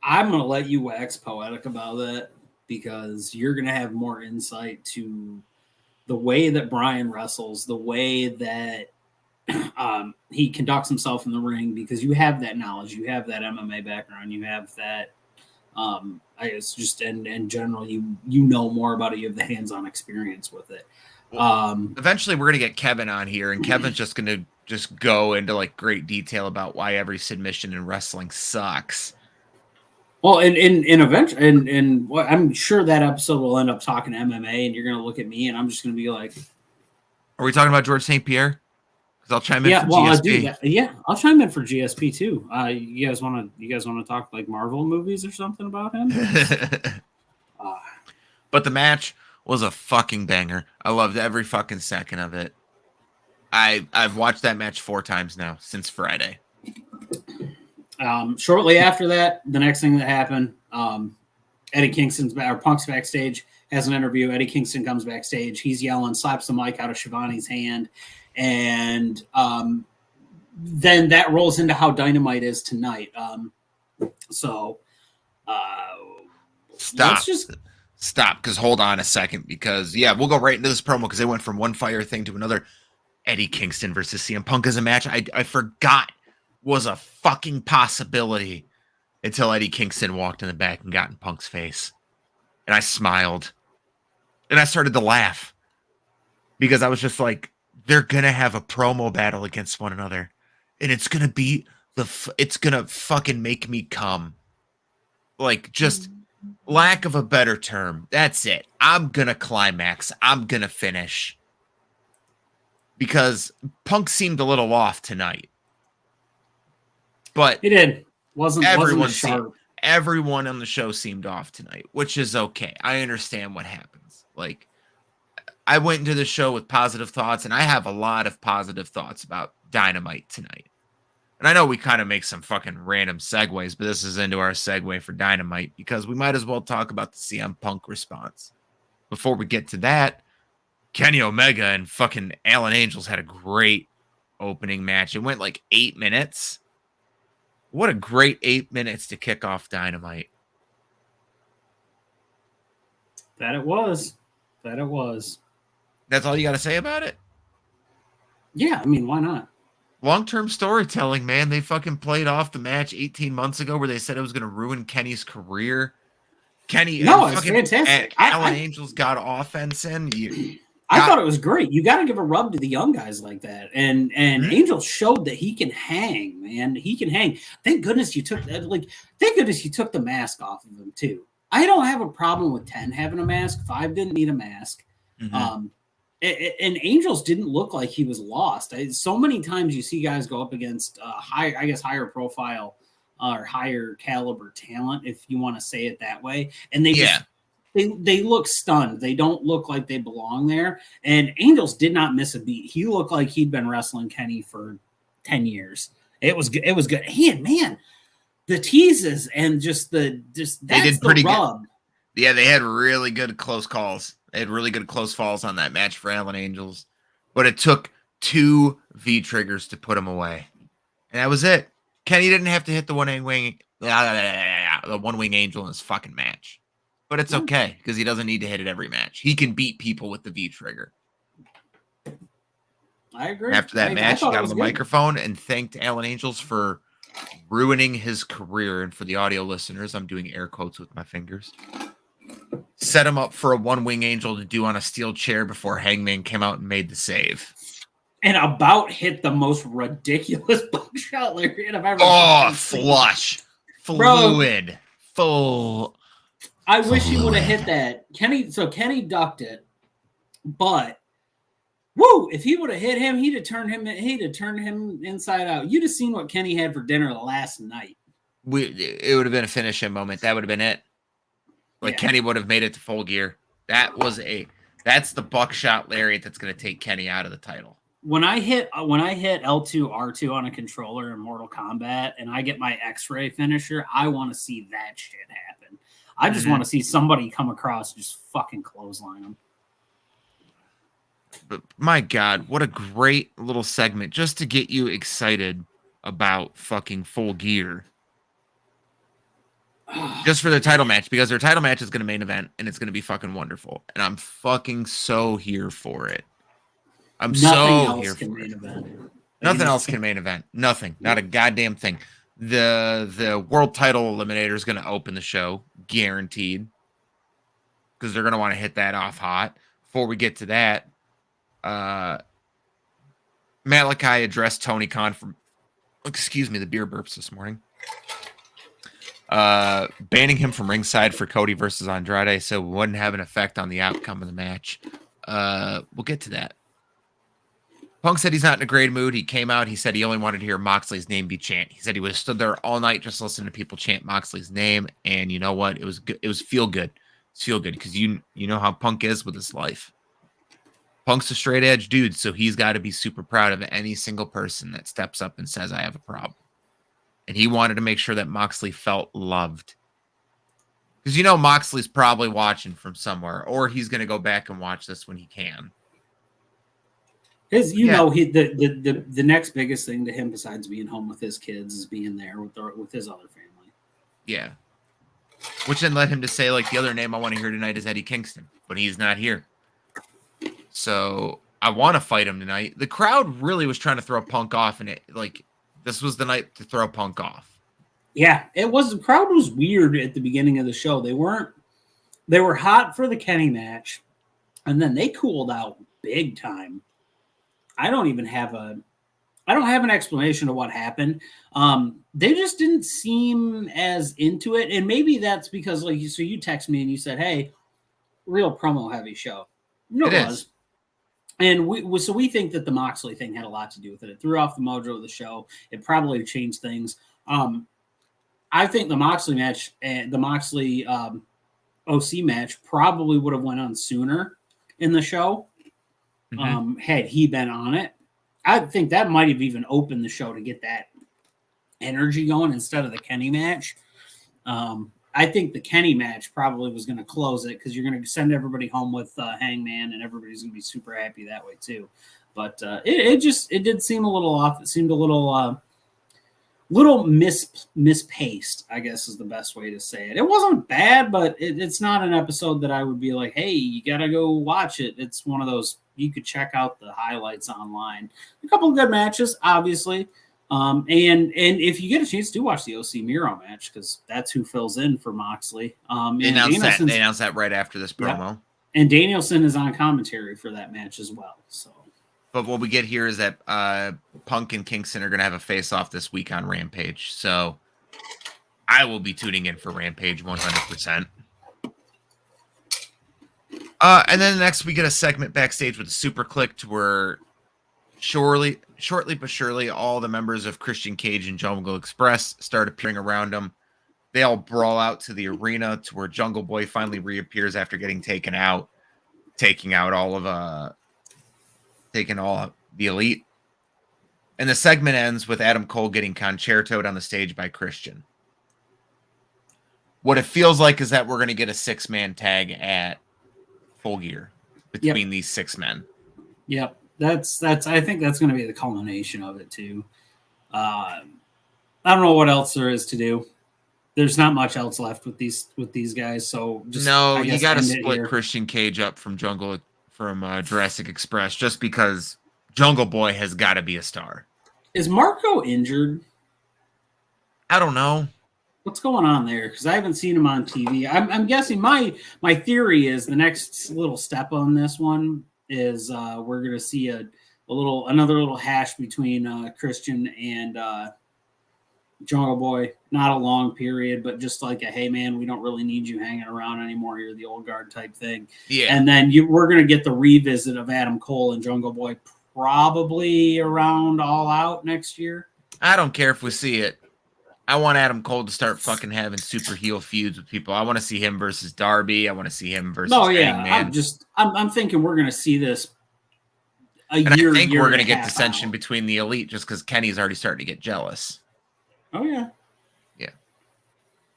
C: I'm going to let you wax poetic about that, because you're going to have more insight to the way that Bryan wrestles, the way that he conducts himself in the ring, because you have that knowledge, you have that MMA background, you have that I guess just in general, you know more about it, you have the hands-on experience with it.
D: Eventually we're gonna get Kevin on here, and Kevin's just gonna go into like great detail about why every submission in wrestling sucks.
C: Well, and eventually, and I'm sure that episode will end up talking MMA, and you're gonna look at me, and I'm just gonna be like,
D: "Are we talking about George St. Pierre?" Because I'll chime in for GSP.
C: I'll do that. Yeah, I'll chime in for GSP too. You guys want to talk like Marvel movies or something about him?
D: But the match was a fucking banger. I loved every fucking second of it. I've watched that match 4 times now since Friday.
C: Shortly after that, the next thing that happened, Eddie Punk's backstage, has an interview. Eddie Kingston comes backstage. He's yelling, slaps the mic out of Shivani's hand. And then that rolls into how Dynamite is tonight.
D: Stop, because hold on a second, because we'll go right into this promo, because they went from one fire thing to another. Eddie Kingston versus CM Punk as a match I forgot was a fucking possibility until Eddie Kingston walked in the back and got in Punk's face. And I smiled. And I started to laugh, because I was just like, they're going to have a promo battle against one another. And it's going to be it's going to fucking make me come. Like, just lack of a better term. That's it. I'm going to climax. I'm going to finish. because Punk seemed a little off tonight. But
C: He did. Wasn't
D: everyone
C: sharp.
D: everyone on the show seemed off tonight, which is okay. I understand what happens. Like, I went into the show with positive thoughts, and I have a lot of positive thoughts about Dynamite tonight. And I know we kind of make some fucking random segues, but this is into our segue for Dynamite because we might as well talk about the CM Punk response. Before we get to that, Kenny Omega and fucking Alan Angels had a great opening match. It went like 8 minutes. What a great 8 minutes to kick off Dynamite.
C: That it was.
D: That's all you got to say about it?
C: Yeah, I mean, why not?
D: Long-term storytelling, man. They fucking played off the match 18 months ago where they said it was going to ruin Kenny's career.
C: No, it's fantastic.
D: Alan Angels got offense in.
C: I thought it was great. You got to give a rub to the young guys like that. And Angel showed that he can hang, man. He can hang. Thank goodness you took that. Thank goodness you took the mask off of him too. I don't have a problem with 10 having a mask. 5 didn't need a mask.
D: Mm-hmm.
C: And Angels didn't look like he was lost. So many times you see guys go up against higher profile or higher caliber talent, if you want to say it that way, and they look stunned. They don't look like they belong there. And Angels did not miss a beat. He looked like he'd been wrestling Kenny for 10 years. It was good. And man, the teases and that's the
D: pretty
C: rub.
D: Good. Yeah, they had really good close calls. They had really good close falls on that match for Alan Angels. But it took 2 V-triggers to put him away. And that was it. Kenny didn't have to hit the one wing angel in his fucking match. But it's okay, because he doesn't need to hit it every match. He can beat people with the V-trigger.
C: I agree.
D: After that match, he got on the microphone and thanked Alan Angels for ruining his career. And for the audio listeners, I'm doing air quotes with my fingers. Set him up for a one-wing angel to do on a steel chair before Hangman came out and made the save.
C: And about hit the most ridiculous buckshot lariat I've ever seen.
D: Oh, flush. Fluid. Full.
C: I wish he would have hit that. Kenny ducked it. But if he would have hit him, he'd have turned him inside out. You'd have seen what Kenny had for dinner last night.
D: It would have been a finish him moment. That would have been it. Kenny would have made it to Full Gear. That's the buckshot lariat that's going to take Kenny out of the title.
C: When I hit L2 R2 on a controller in Mortal Kombat and I get my X-ray finisher, I want to see that shit happen. I just want to see somebody come across and just fucking clothesline them.
D: But my God, what a great little segment just to get you excited about fucking Full Gear. Just for their title match, because their title match is going to main event and it's going to be fucking wonderful. And I'm fucking so here for it. Nothing else can main event. Nothing. Not a goddamn thing. The world title eliminator is going to open the show, guaranteed. Because they're going to want to hit that off hot. Before we get to that, Malachi addressed Tony Khan from, the beer burps this morning. Banning him from ringside for Cody versus Andrade, so it wouldn't have an effect on the outcome of the match. We'll get to that. Punk said he's not in a great mood. He came out. He said he only wanted to hear Moxley's name be chanted. He said he would have stood there all night just listening to people chant Moxley's name. And you know what? It was good. It was feel good. It's feel good because you know how Punk is with his life. Punk's a straight edge dude, so he's got to be super proud of any single person that steps up and says, I have a problem. And he wanted to make sure that Moxley felt loved. Because Moxley's probably watching from somewhere, or he's going to go back and watch this when he can.
C: The next biggest thing to him besides being home with his kids is being there with his other family.
D: Yeah. Which then led him to say, the other name I want to hear tonight is Eddie Kingston, but he's not here. So I want to fight him tonight. The crowd really was trying to throw Punk off, and this was the night to throw Punk off.
C: Yeah, it was. The crowd was weird at the beginning of the show. They were hot for the Kenny match, and then they cooled out big time. I don't have an explanation of what happened. They just didn't seem as into it. And maybe that's because you text me and you said, hey, real promo heavy show. It was. And we think that the Moxley thing had a lot to do with it. It threw off the mojo of the show. It probably changed things. I think the Moxley match and the Moxley OC match probably would have went on sooner in the show had he been on it. I think that might have even opened the show to get that energy going instead of the Kenny match. I think the Kenny match probably was going to close it because you're going to send everybody home with Hangman, and everybody's going to be super happy that way too. But it did seem a little off. It seemed a little mispaced, I guess is the best way to say it. It wasn't bad, but it's not an episode that I would be like, hey, you got to go watch it. It's one of those you could check out the highlights online. A couple of good matches, obviously. And if you get a chance, do watch the OC Miro match because that's who fills in for Moxley.
D: They announced that right after this promo.
C: Yeah. And Danielson is on commentary for that match as well. So,
D: but what we get here is that Punk and Kingston are going to have a face-off this week on Rampage. So I will be tuning in for Rampage 100%. And then next we get a segment backstage with the Super Click to where shortly but surely, all the members of Christian Cage and Jungle Express start appearing around him. They all brawl out to the arena to where Jungle Boy finally reappears after getting taken out, taking all of the Elite. And the segment ends with Adam Cole getting concertoed on the stage by Christian. What it feels like is that we're going to get a 6-man tag at Full Gear between these 6 men.
C: Yep. That's. I think that's going to be the culmination of it too. I don't know what else there is to do. There's not much else left with these guys. So just
D: you got to split Christian Cage up from Jurassic Express just because Jungle Boy has got to be a star.
C: Is Marco injured?
D: I don't know.
C: What's going on there? Because I haven't seen him on TV. I'm guessing my theory is the next little step on this one is we're going to see another little hash between Christian and Jungle Boy. Not a long period, but just like a, hey man, we don't really need you hanging around anymore. You're the old guard type thing.
D: Yeah.
C: And then we're going to get the revisit of Adam Cole and Jungle Boy probably around All Out next year. I
D: don't care if we see it. I want Adam Cole to start fucking having super heel feuds with people. I want to see him versus Darby. I want to see him versus Hangman.
C: I'm thinking we're going to see this
D: I think we're going to get dissension between the Elite just because Kenny's already starting to get jealous.
C: Oh, yeah.
D: Yeah.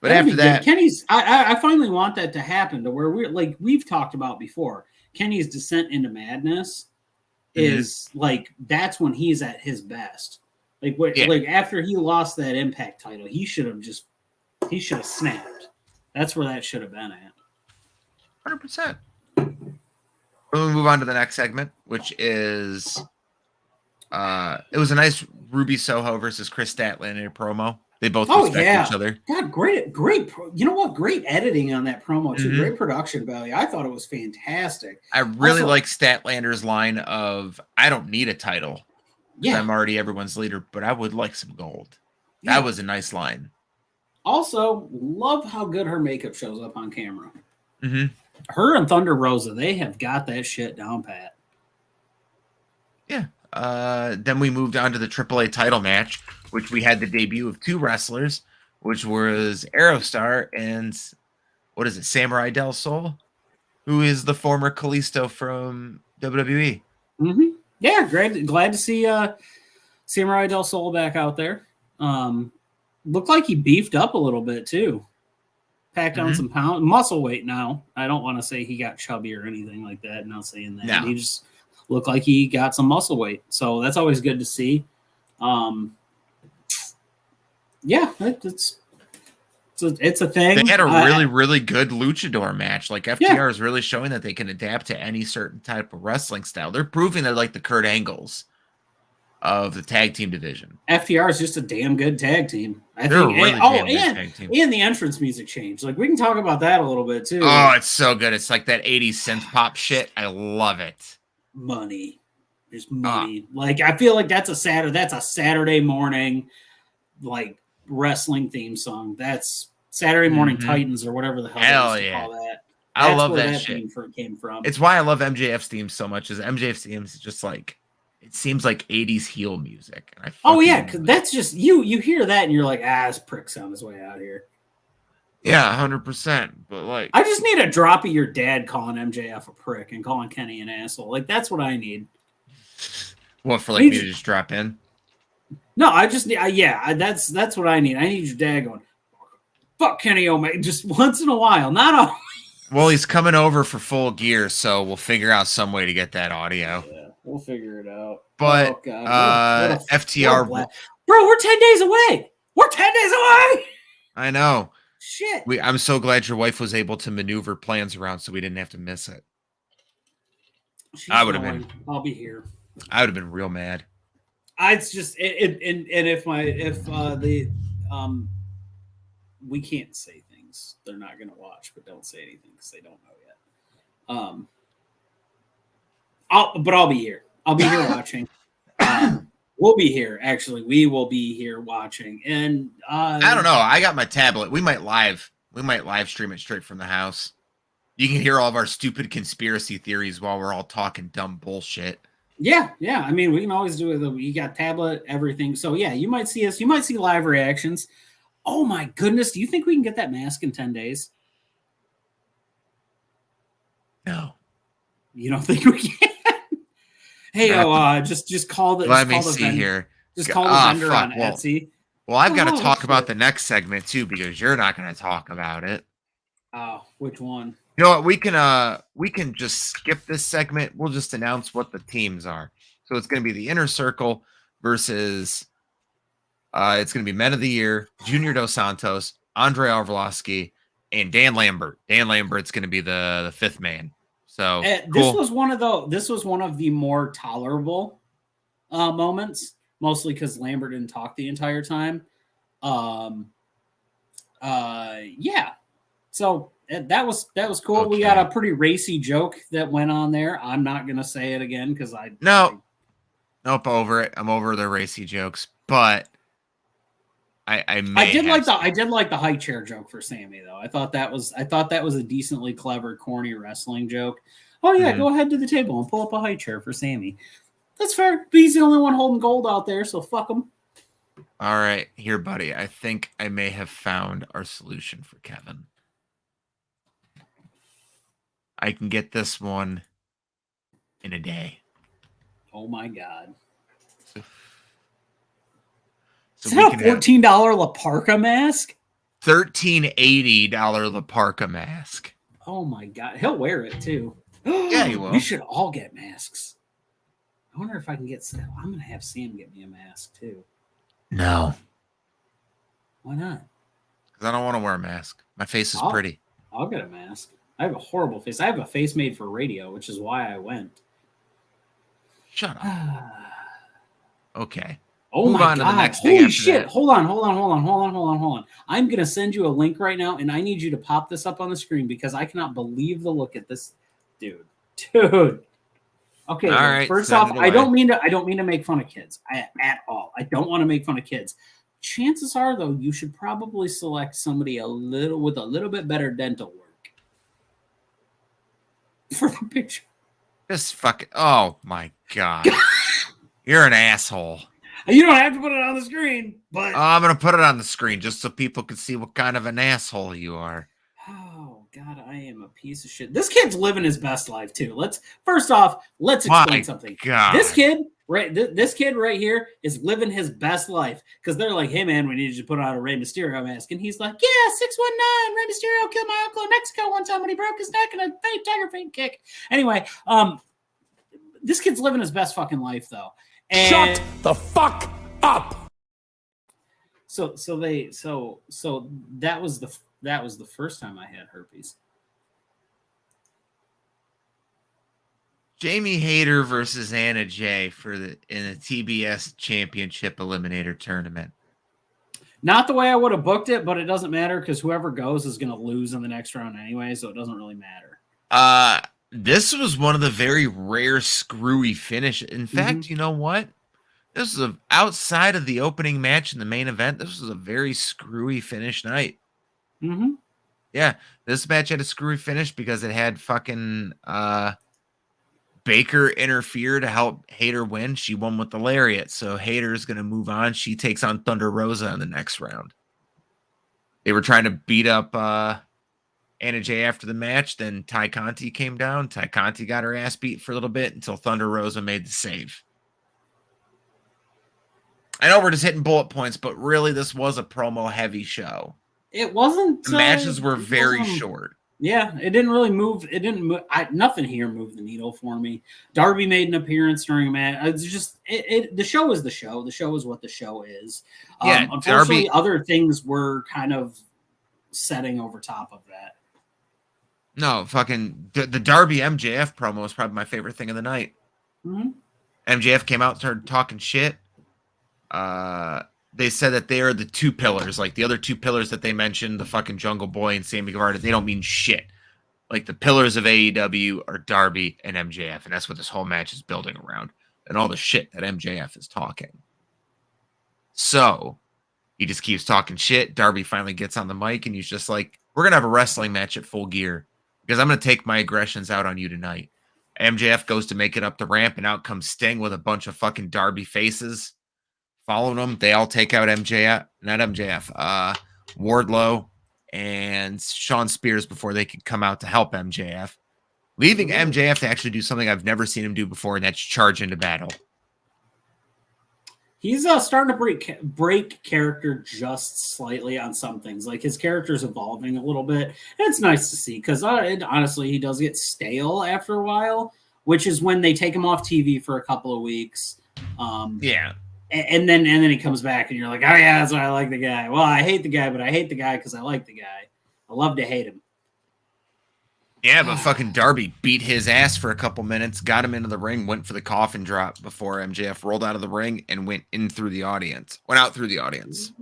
D: But after that...
C: Kenny's... I finally want that to happen to where we've talked about before. Kenny's descent into madness is that's when he's at his best. Like after he lost that Impact title, he should have snapped. That's where that should have been at.
D: 100%. We'll move on to the next segment, which is it was a nice Ruby Soho versus Chris Statlander promo. They both respect each other.
C: God, great. You know what? Great editing on that promo too. Great production value. I thought it was fantastic.
D: I really like Statlander's line of, "I don't need a title. Yeah, I'm already everyone's leader, but I would like some gold." Yeah. That was a nice line.
C: Also, love how good her makeup shows up on camera.
D: Mm-hmm.
C: Her and Thunder Rosa, they have got that shit down pat.
D: Yeah. Then we moved on to the AAA title match, which we had the debut of 2 wrestlers, which was Aerostar and Samurai Del Sol, who is the former Kalisto from WWE.
C: Mm-hmm. Yeah, great. Glad to see Samurai Del Sol back out there. Looked like he beefed up a little bit too. Packed on some pounds, muscle weight now. I don't want to say he got chubby or anything like that. I'm not saying that. No. He just looked like he got some muscle weight. So that's always good to see. Yeah, it's a thing.
D: They had a really good luchador match. Like FTR is really showing that they can adapt to any certain type of wrestling style. They're proving they're like the Kurt Angles of the tag team division.
C: FTR is just a damn good tag team. I
D: They're
C: think.
D: A really damn good tag team.
C: And the entrance music changed. Like we can talk about that a little bit too.
D: Oh, it's so good. It's like that 80s synth pop shit. I love it.
C: Money. There's money. Like I feel like that's a Saturday morning like wrestling theme song. That's Saturday Morning Titans or whatever the hell they used to call that.
D: I
C: That's
D: love
C: where
D: that
C: theme
D: shit.
C: came from.
D: It's why I love MJF's theme so much. Is MJF's theme is just like it seems like 80s heel music. And I
C: Oh
D: fucking
C: yeah, because that's just you hear that and you're like, this prick's on his way out here.
D: Yeah, 100%. But like,
C: I just need a drop of your dad calling MJF a prick and calling Kenny an asshole. Like that's what I need.
D: what for like me to just drop in?
C: No, I just need. That's what I need. I need your dad going, fuck Kenny Omega, just once in a while, not always.
D: Well, he's coming over for Full Gear, so we'll figure out some way to get that audio.
C: Yeah, we'll figure it out.
D: But
C: oh, God.
D: FTR,
C: bro, we're 10 days away. We're 10 days away.
D: I know.
C: Shit.
D: I'm so glad your wife was able to maneuver plans around so we didn't have to miss it. I would have been.
C: I'll be here.
D: I would have been real mad.
C: It's just we can't say things they're not going to watch, but don't say anything because they don't know yet. I'll be here. I'll be here watching. We'll be here. Actually, we will be here watching. And
D: I don't know. I got my tablet. We might live stream it straight from the house. You can hear all of our stupid conspiracy theories while we're all talking dumb bullshit.
C: Yeah. I mean, we can always do it. You got tablet, everything. So yeah, you might see us. You might see live reactions. Oh my goodness! Do you think we can get that mask in 10 days?
D: No.
C: You don't think we can? Hey, just call the.
D: Let me see here.
C: Just call the vendor on Etsy.
D: Well, I've got to talk about the next segment too because you're not going to talk about it.
C: Oh, which one?
D: You know what? We can just skip this segment. We'll just announce what the teams are. So it's going to be the Inner Circle versus. It's going to be Men of the Year, Junior Dos Santos, Andre Arlovsky, and Dan Lambert. Dan Lambert's going to be the fifth man. So
C: this was one of the more tolerable moments, mostly because Lambert didn't talk the entire time. Yeah. So that was cool. Okay. We got a pretty racy joke that went on there. I'm not going to say it again because
D: nope, over it. I'm over the racy jokes, but I did like the high chair joke for Sammy though. I thought that was a decently clever, corny wrestling joke. Oh yeah, Go ahead to the table and pull up a high chair for Sammy. That's fair. But he's the only one holding gold out there, so fuck him. All right, here, buddy. I think I may have found our solution for Kevin. I can get this one in a day.
C: Oh my god.
D: So
C: is that a $14 La Parka mask?
D: $13.80 La Parka mask.
C: Oh my god. He'll wear it too.
D: Yeah, he will.
C: We should all get masks. I wonder if I can get Sam. I'm going to have Sam get me a mask too.
D: No.
C: Why not?
D: Because I don't want to wear a mask. My face is pretty.
C: I'll get a mask. I have a horrible face. I have a face made for radio, which is why I went.
D: Shut up. Okay.
C: Oh my god! Holy shit! Hold on. I'm gonna send you a link right now, and I need you to pop this up on the screen because I cannot believe the look at this, dude. Okay.
D: All right,
C: first off, I don't mean to make fun of kids at all. I don't want to make fun of kids. Chances are, though, you should probably select somebody with a little bit better dental work for the picture.
D: Just fucking. Oh my god! You're an asshole.
C: You don't have to put it on the screen, but
D: I'm gonna put it on the screen just so people can see what kind of an asshole you are.
C: Oh god, I am a piece of shit. This kid's living his best life too. Let's explain something.
D: God.
C: This kid right here is living his best life because they're like, "Hey man, we need you to put on a Rey Mysterio mask," and he's like, "Yeah, 619 Rey Mysterio killed my uncle in Mexico one time when he broke his neck in a tiger feint kick." Anyway, this kid's living his best fucking life though. And
A: shut the fuck up.
C: So that was the first time I had herpes.
D: Jamie Hayter versus Anna Jay in the TBS Championship Eliminator Tournament.
C: Not the way I would have booked it, but it doesn't matter because whoever goes is going to lose in the next round anyway, so it doesn't really matter.
D: This was one of the very rare screwy finishes. In fact, you know what? This is outside of the opening match in the main event. This was a very screwy finish night.
C: Mm-hmm.
D: Yeah, this match had a screwy finish because it had fucking Baker interfere to help Hayter win. She won with the lariat, so Hayter's gonna move on. She takes on Thunder Rosa in the next round. They were trying to beat up Anna Jay after the match. Then Ty Conti came down. Ty Conti got her ass beat for a little bit until Thunder Rosa made the save. I know we're just hitting bullet points, but really, this was a promo-heavy show.
C: It wasn't.
D: The matches were very short.
C: Yeah, it didn't really move. It didn't move. Nothing here moved the needle for me. Darby made an appearance during a match. It's just the show is the show. The show is what the show is.
D: Yeah,
C: unfortunately, other things were kind of setting over top of that.
D: No, fucking the Darby MJF promo was probably my favorite thing of the night.
C: Mm-hmm.
D: MJF came out and started talking shit. They said that they are the two pillars, like the other two pillars that they mentioned, the fucking Jungle Boy and Sammy Guevara. They don't mean shit. Like the pillars of AEW are Darby and MJF, and that's what this whole match is building around, and all the shit that MJF is talking. So he just keeps talking shit. Darby finally gets on the mic, and he's just like, "We're gonna have a wrestling match at Full Gear because I'm gonna take my aggressions out on you tonight." MJF goes to make it up the ramp, and out comes Sting with a bunch of fucking Darby faces following them. They all take out Wardlow and Sean Spears before they could come out to help MJF, leaving MJF to actually do something I've never seen him do before, and that's charge into battle.
C: He's starting to break character just slightly on some things. Like his character's evolving a little bit. And it's nice to see because honestly, he does get stale after a while, which is when they take him off TV for a couple of weeks.
D: Yeah.
C: And then he comes back and you're like, oh yeah, that's why I like the guy. Well, I hate the guy, but I hate the guy because I like the guy. I love to hate him.
D: Yeah, but fucking Darby beat his ass for a couple minutes, got him into the ring, went for the coffin drop before MJF rolled out of the ring and went out through the audience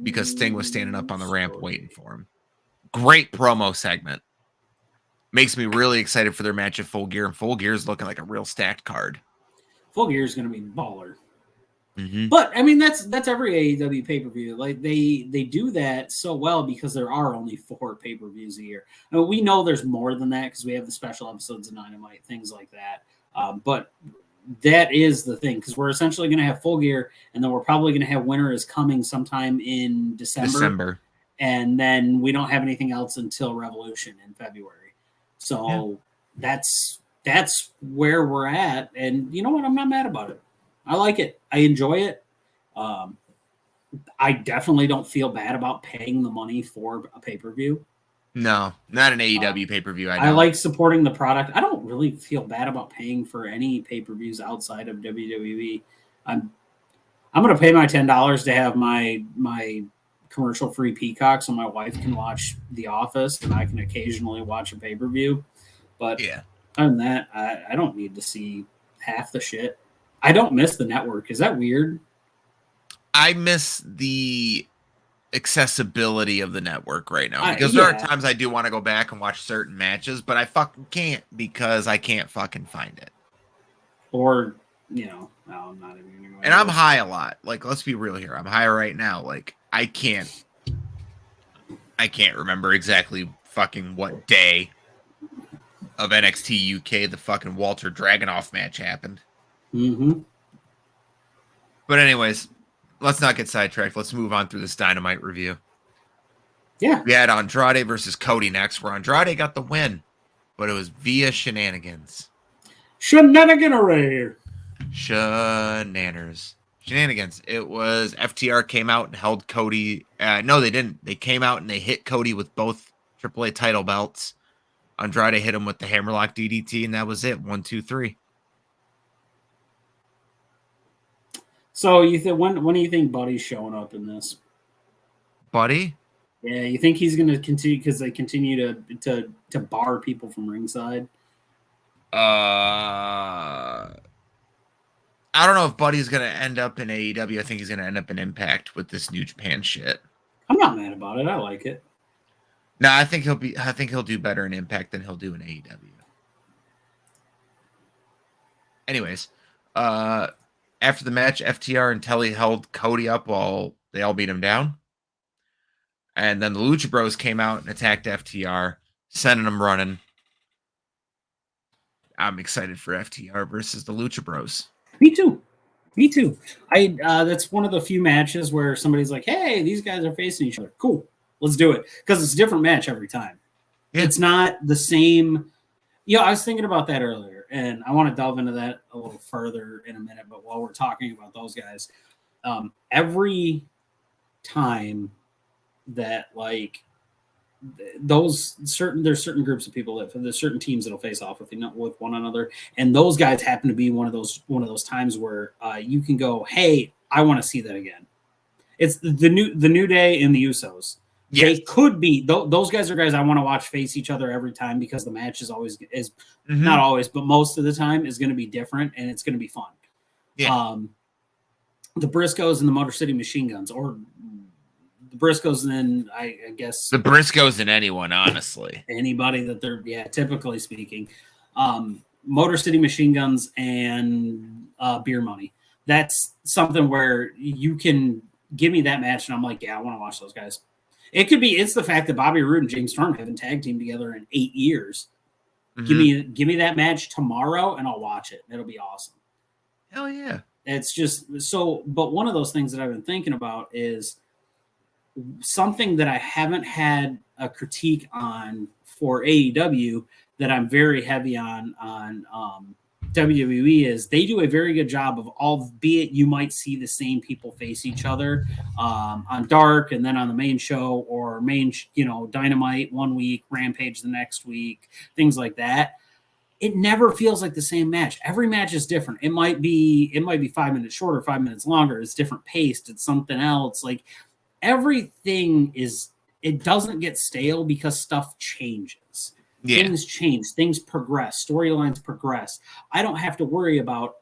D: because Sting was standing up on the ramp waiting for him. Great promo segment. Makes me really excited for their match at Full Gear, and Full Gear is looking like a real stacked card.
C: Full Gear is going to be baller.
D: Mm-hmm.
C: But I mean, that's every AEW pay-per-view. Like they do that so well because there are only 4 pay-per-views a year. I mean, we know there's more than that because we have the special episodes of Dynamite, things like that. But that is the thing because we're essentially going to have Full Gear, and then we're probably going to have Winter is Coming sometime in December, and then we don't have anything else until Revolution in February. So that's where we're at, and you know what? I'm not mad about it. I like it. I enjoy it. I definitely don't feel bad about paying the money for a pay-per-view.
D: No, not an AEW pay-per-view.
C: I like supporting the product. I don't really feel bad about paying for any pay-per-views outside of WWE. I'm going to pay my $10 to have my commercial-free Peacock so my wife can watch The Office and I can occasionally watch a pay-per-view. But other than that, I don't need to see half the shit. I don't miss the network. Is that weird?
D: I miss the accessibility of the network right now because there are times I do want to go back and watch certain matches, but I fucking can't because I can't fucking find it.
C: Or, no, I'm not even going to go.
D: And I'm high a lot. Like, let's be real here. I'm high right now. Like, I can't remember exactly fucking what day of NXT UK the fucking Walter Dragunov match happened.
C: Mm-hmm.
D: But anyways, let's not get sidetracked. Let's move on through this Dynamite review.
C: Yeah.
D: We had Andrade versus Cody next, where Andrade got the win, but it was via shenanigans.
C: Shenanigans.
D: It was FTR came out and held Cody. No, they didn't. They came out and they hit Cody with both AAA title belts. Andrade hit him with the hammerlock DDT, and that was it. 1, 2, 3.
C: So you think when do you think Buddy's showing up in this?
D: Buddy?
C: Yeah, you think he's going to continue because they continue to bar people from ringside?
D: I don't know if Buddy's going to end up in AEW. I think he's going to end up in Impact with this New Japan shit.
C: I'm not mad about it. I like it.
D: No, I think he'll do better in Impact than he'll do in AEW. Anyways, after the match, FTR and Telly held Cody up while they all beat him down. And then the Lucha Bros came out and attacked FTR. sending them running. I'm excited for FTR versus the Lucha Bros.
C: Me too. Me too. That's one of the few matches where somebody's like, "Hey, these guys are facing each other. Cool, let's do it." Because it's a different match every time. Yeah. It's not the same. I was thinking about that earlier, and I want to delve into that a little further in a minute. But while we're talking about those guys, every time that there's certain groups of people there's certain teams that'll face off with one another, and those guys happen to be one of those times where you can go, hey, I want to see that again. It's the New Day and the Usos. Yes. They could be those guys are guys I want to watch face each other every time, because the match is not always, but most of the time is going to be different, and it's going to be fun. Yeah. The Briscoes and the Motor City Machine Guns, or the Briscoes, and then I guess
D: the Briscoes and anyone, honestly,
C: anybody that they're typically speaking, Motor City Machine Guns and Beer Money. That's something where you can give me that match, and I'm like, I want to watch those guys. It's the fact that Bobby Roode and James Storm haven't tag teamed together in 8 years. Mm-hmm. Give me that match tomorrow, and I'll watch it. It'll be awesome.
D: Hell yeah!
C: It's just so. But one of those things that I've been thinking about is something that I haven't had a critique on for AEW that I'm very heavy on WWE is they do a very good job of, albeit you might see the same people face each other on Dark, and then on the main show, or Dynamite one week, Rampage the next week, things like that. It never feels like the same match. Every match is different. It might be 5 minutes shorter, 5 minutes longer. It's different paced. It's something else. Like, everything it doesn't get stale because stuff changes. Yeah. Things change, things progress, storylines progress. I don't have to worry about,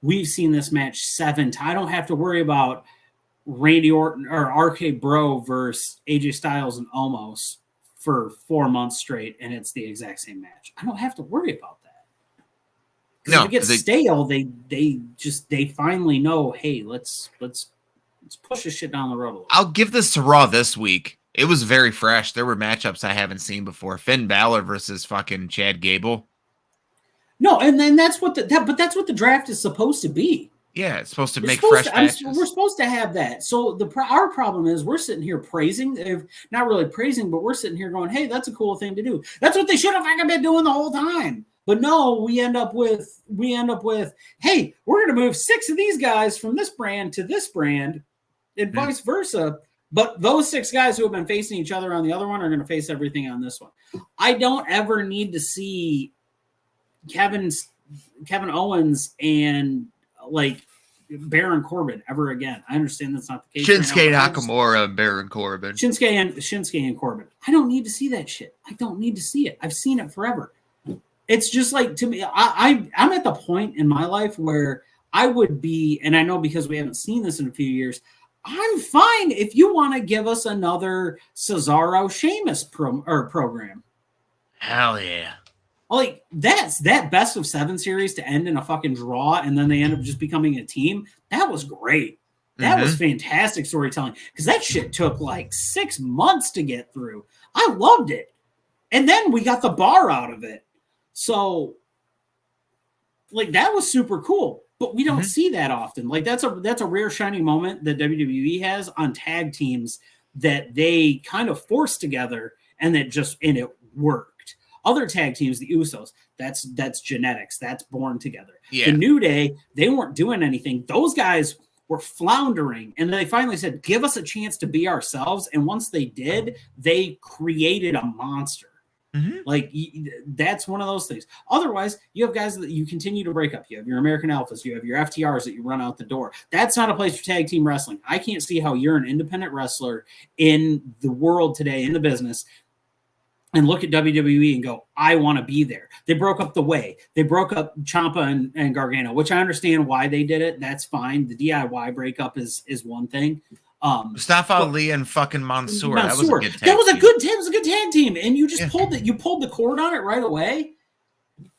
C: we've seen this match 7 times. I don't have to worry about Randy Orton or RK Bro versus AJ Styles and Omos for 4 months straight, and it's the exact same match. I don't have to worry about that. No, if it gets stale, they finally know, hey, let's push this shit down the road a little.
D: I'll give this to Raw this week. It was very fresh. There were matchups I haven't seen before. Finn Balor versus fucking Chad Gable.
C: No, and then that's what the draft is supposed to be.
D: Yeah, it's supposed to make fresh matches.
C: We're supposed to have that. So our problem is we're sitting here praising, not really praising, but we're sitting here going, hey, that's a cool thing to do. That's what they should have been doing the whole time. But no, we end up with, hey, we're going to move 6 of these guys from this brand to this brand, and vice versa. But those 6 guys who have been facing each other on the other one are going to face everything on this one. I don't ever need to see Kevin Owens and Baron Corbin ever again. I understand that's not the case.
D: Shinsuke Nakamura and Baron Corbin.
C: Shinsuke and Corbin. I don't need to see that shit. I don't need to see it. I've seen it forever. It's just like, to me, I'm at the point in my life where I would be, and I know because we haven't seen this in a few years, I'm fine if you want to give us another Cesaro Sheamus program.
D: Hell yeah.
C: Like, that's that best of 7 series to end in a fucking draw, and then they end up just becoming a team. That was great. That was fantastic storytelling, because that shit took 6 months to get through. I loved it. And then we got the bar out of it. So, that was super cool. But we don't see that often. That's a rare shining moment that WWE has on tag teams that they kind of forced together, and it worked. Other tag teams, the Usos, that's genetics. That's born together. Yeah. The New Day, they weren't doing anything. Those guys were floundering, and they finally said, give us a chance to be ourselves. And once they did, they created a monster. That's one of those things. Otherwise, you have guys that you continue to break up. You have your American Alphas. You have your FTRs that you run out the door. That's not a place for tag team wrestling. I can't see how you're an independent wrestler in the world today, in the business, and look at WWE and go, I want to be there. They broke up The Way. They broke up Ciampa and Gargano, which I understand why they did it. That's fine. The DIY breakup is one thing.
D: Mustafa Ali and fucking Mansoor. That was a good tag
C: team. That was a good tag team, and you just pulled it. You pulled the cord on it right away.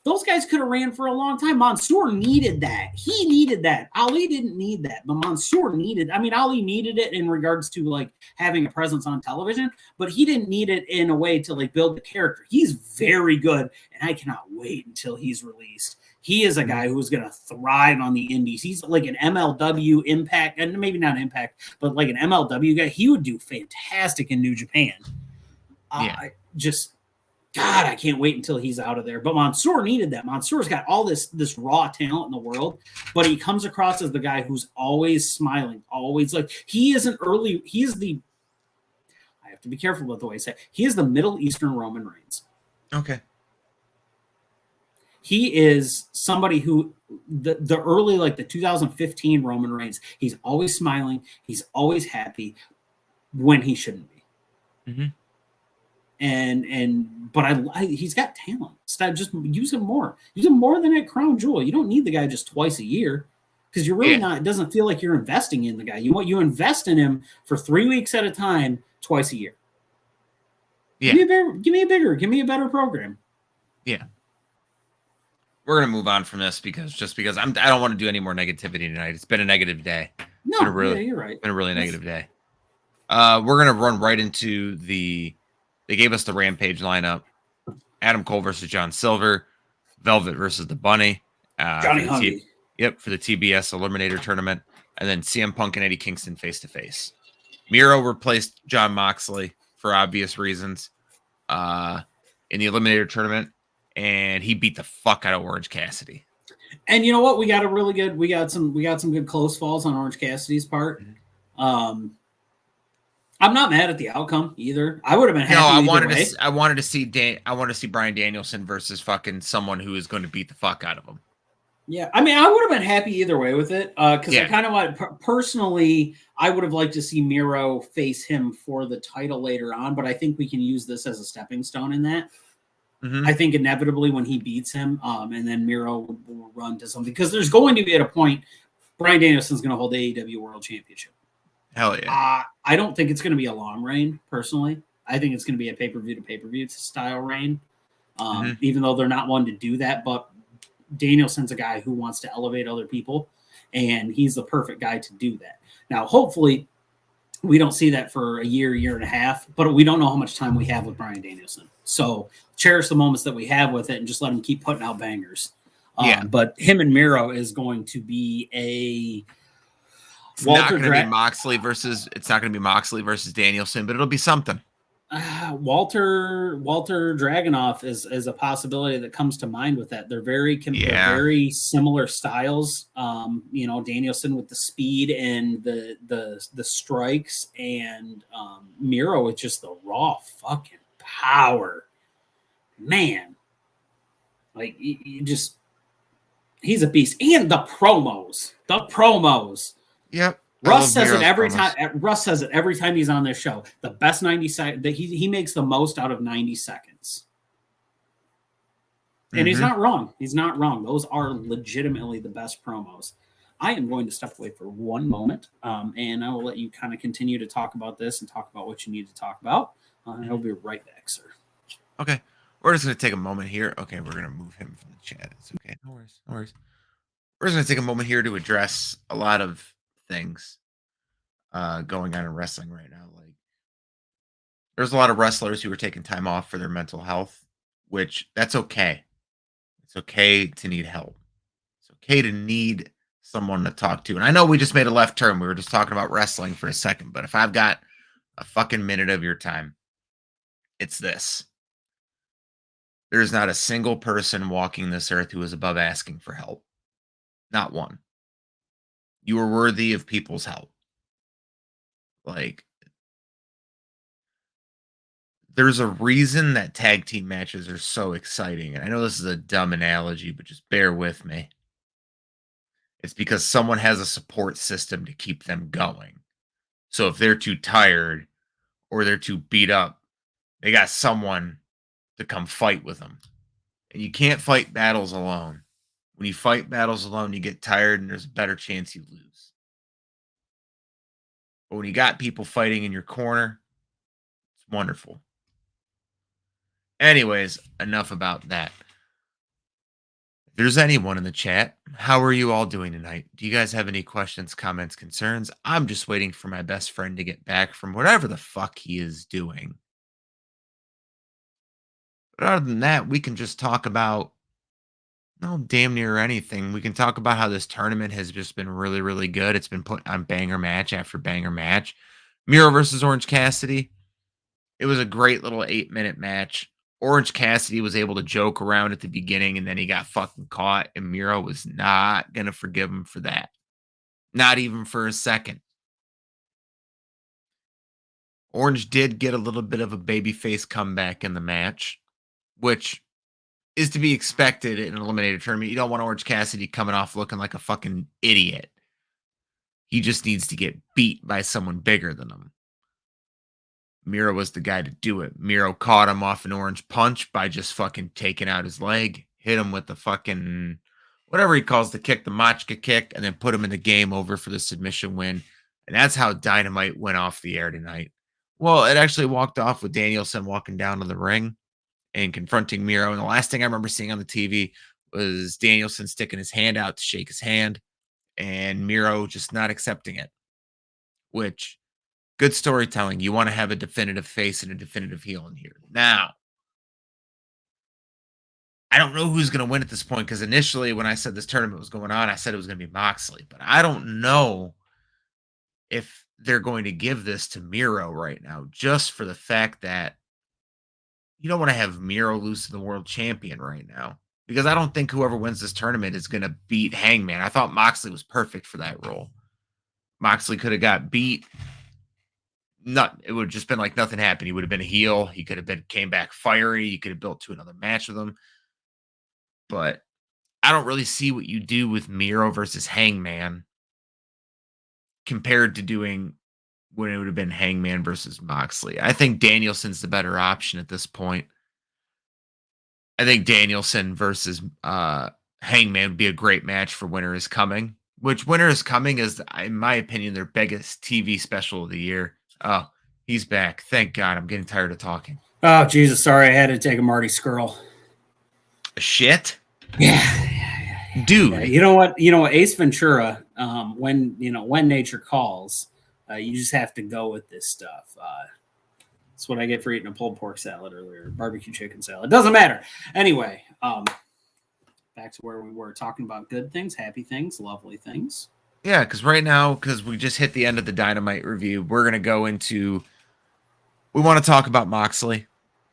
C: Those guys could have ran for a long time. Mansoor needed that. He needed that. Ali didn't need that, but Mansoor needed. I mean, Ali needed it in regards to like having a presence on television, but he didn't need it in a way to like build the character. He's very good, and I cannot wait until he's released. He is a guy who's going to thrive on the indies. He's like an MLW Impact, and maybe not Impact, but like an MLW guy. He would do fantastic in New Japan. God, I can't wait until he's out of there. But Mansoor needed that. Mansoor's got all this raw talent in the world, but he comes across as the guy who's always smiling, always like he is I have to be careful about the way I say it. He is the Middle Eastern Roman Reigns.
D: Okay.
C: He is somebody who the early, like the 2015 Roman Reigns, he's always smiling, he's always happy when he shouldn't be.
D: Mm-hmm.
C: But he's got talent. Just use him more. Use him more than at Crown Jewel. You don't need the guy just twice a year because you're really not. It doesn't feel like you're investing in the guy. You invest in him for 3 weeks at a time, twice a year.
D: Yeah.
C: Give me a better program.
D: Yeah. We're gonna move on from this because I don't want to do any more negativity tonight. It's been a negative day.
C: No, you're right.
D: It's been a really negative day. We're gonna run right into the. They gave us the Rampage lineup: Adam Cole versus John Silver, Velvet versus the Bunny,
C: Johnny Hungy.
D: For the TBS Eliminator Tournament, and then CM Punk and Eddie Kingston face to face. Miro replaced Jon Moxley for obvious reasons in the Eliminator Tournament, and he beat the fuck out of Orange Cassidy.
C: And you know what? We got some good close falls on Orange Cassidy's part. I'm not mad at the outcome either. I would have been happy.
D: I wanted to see Bryan Danielson versus fucking someone who is going to beat the fuck out of him.
C: Yeah, I mean, I would have been happy either way with it because I kind of want personally. I would have liked to see Miro face him for the title later on, but I think we can use this as a stepping stone in that. Mm-hmm. I think inevitably when he beats him, and then Miro will run to something because there's going to be at a point Bryan Danielson's going to hold the AEW World Championship.
D: Hell yeah.
C: I don't think it's going to be a long reign, personally. I think it's going to be a pay-per-view to pay-per-view style reign, even though they're not one to do that. But Danielson's a guy who wants to elevate other people, and he's the perfect guy to do that. Now, hopefully, we don't see that for a year and a half, but we don't know how much time we have with Bryan Danielson. So cherish the moments that we have with it and just let him keep putting out bangers. But him and Miro is going to be a...
D: It's not going to be Moxley versus Danielson, but it'll be something.
C: Walter Dragunov is a possibility that comes to mind with that. They're very similar styles. Danielson with the speed and the strikes, and Miro with just the raw fucking power. Man, like he's a beast, and the promos.
D: Yep.
C: Russ says it every time. Russ says it every time he's on this show. The best 90 seconds. He makes the most out of 90 seconds. And he's not wrong. He's not wrong. Those are legitimately the best promos. I am going to step away for one moment, and I will let you kind of continue to talk about this and talk about what you need to talk about. I'll be right back, sir.
D: Okay. We're just going to take a moment here. Okay, we're going to move him from the chat. It's okay. No worries. We're just going to take a moment here to address a lot of things going on in wrestling right now. Like, there's a lot of wrestlers who are taking time off for their mental health, which that's okay. It's okay to need help. It's okay to need someone to talk to. And I know we just made a left turn. We were just talking about wrestling for a second, but if I've got a fucking minute of your time, it's this. There's not a single person walking this earth who is above asking for help. Not one. You are worthy of people's help. Like, there's a reason that tag team matches are so exciting. And I know this is a dumb analogy, but just bear with me. It's because someone has a support system to keep them going. So if they're too tired or they're too beat up, they got someone to come fight with them. And you can't fight battles alone. When you fight battles alone, you get tired and there's a better chance you lose. But when you got people fighting in your corner, it's wonderful. Anyways, enough about that. If there's anyone in the chat, how are you all doing tonight? Do you guys have any questions, comments, concerns? I'm just waiting for my best friend to get back from whatever the fuck he is doing. But other than that, we can just talk about damn near anything. We can talk about how this tournament has just been really, really good. It's been put on banger match after banger match. Miro versus Orange Cassidy. It was a great little 8-minute match. Orange Cassidy was able to joke around at the beginning and then he got fucking caught, and Miro was not going to forgive him for that. Not even for a second. Orange did get a little bit of a babyface comeback in the match, which is to be expected in an eliminated tournament. You don't want Orange Cassidy coming off looking like a fucking idiot. He just needs to get beat by someone bigger than him. Miro was the guy to do it. Miro caught him off an orange punch by just fucking taking out his leg, hit him with the fucking whatever he calls the kick, the Machka kick, and then put him in the game over for the submission win. And that's how Dynamite went off the air tonight. Well, it actually walked off with Danielson walking down to the ring and confronting Miro. And the last thing I remember seeing on the TV was Danielson sticking his hand out to shake his hand and Miro just not accepting it, which good storytelling. You want to have a definitive face and a definitive heel in here. Now, I don't know who's going to win at this point because initially when I said this tournament was going on, I said it was going to be Moxley, but I don't know if they're going to give this to Miro right now just for the fact that you don't want to have Miro lose to the world champion right now because I don't think whoever wins this tournament is going to beat Hangman. I thought Moxley was perfect for that role. Moxley could have got beat. It would have just been like nothing happened. He would have been a heel. He could have came back fiery. You could have built to another match with him. But I don't really see what you do with Miro versus Hangman compared to doing when it would have been Hangman versus Moxley. I think Danielson's the better option at this point. I think Danielson versus Hangman would be a great match for Winter is Coming, which Winter is Coming is, in my opinion, their biggest TV special of the year. Oh, he's back. Thank God. I'm getting tired of talking.
C: Oh, Jesus. Sorry. I had to take a Marty Skrull.
D: Shit?
C: Yeah.
D: Dude.
C: Yeah, you know what? Ace Ventura, when nature calls, you just have to go with this stuff. That's what I get for eating a pulled pork salad earlier, barbecue chicken salad. Doesn't matter. Anyway, back to where we were talking about good things, happy things, lovely things.
D: Yeah, because right now, because we just hit the end of the Dynamite review, we're going to go into, we want to talk about Moxley.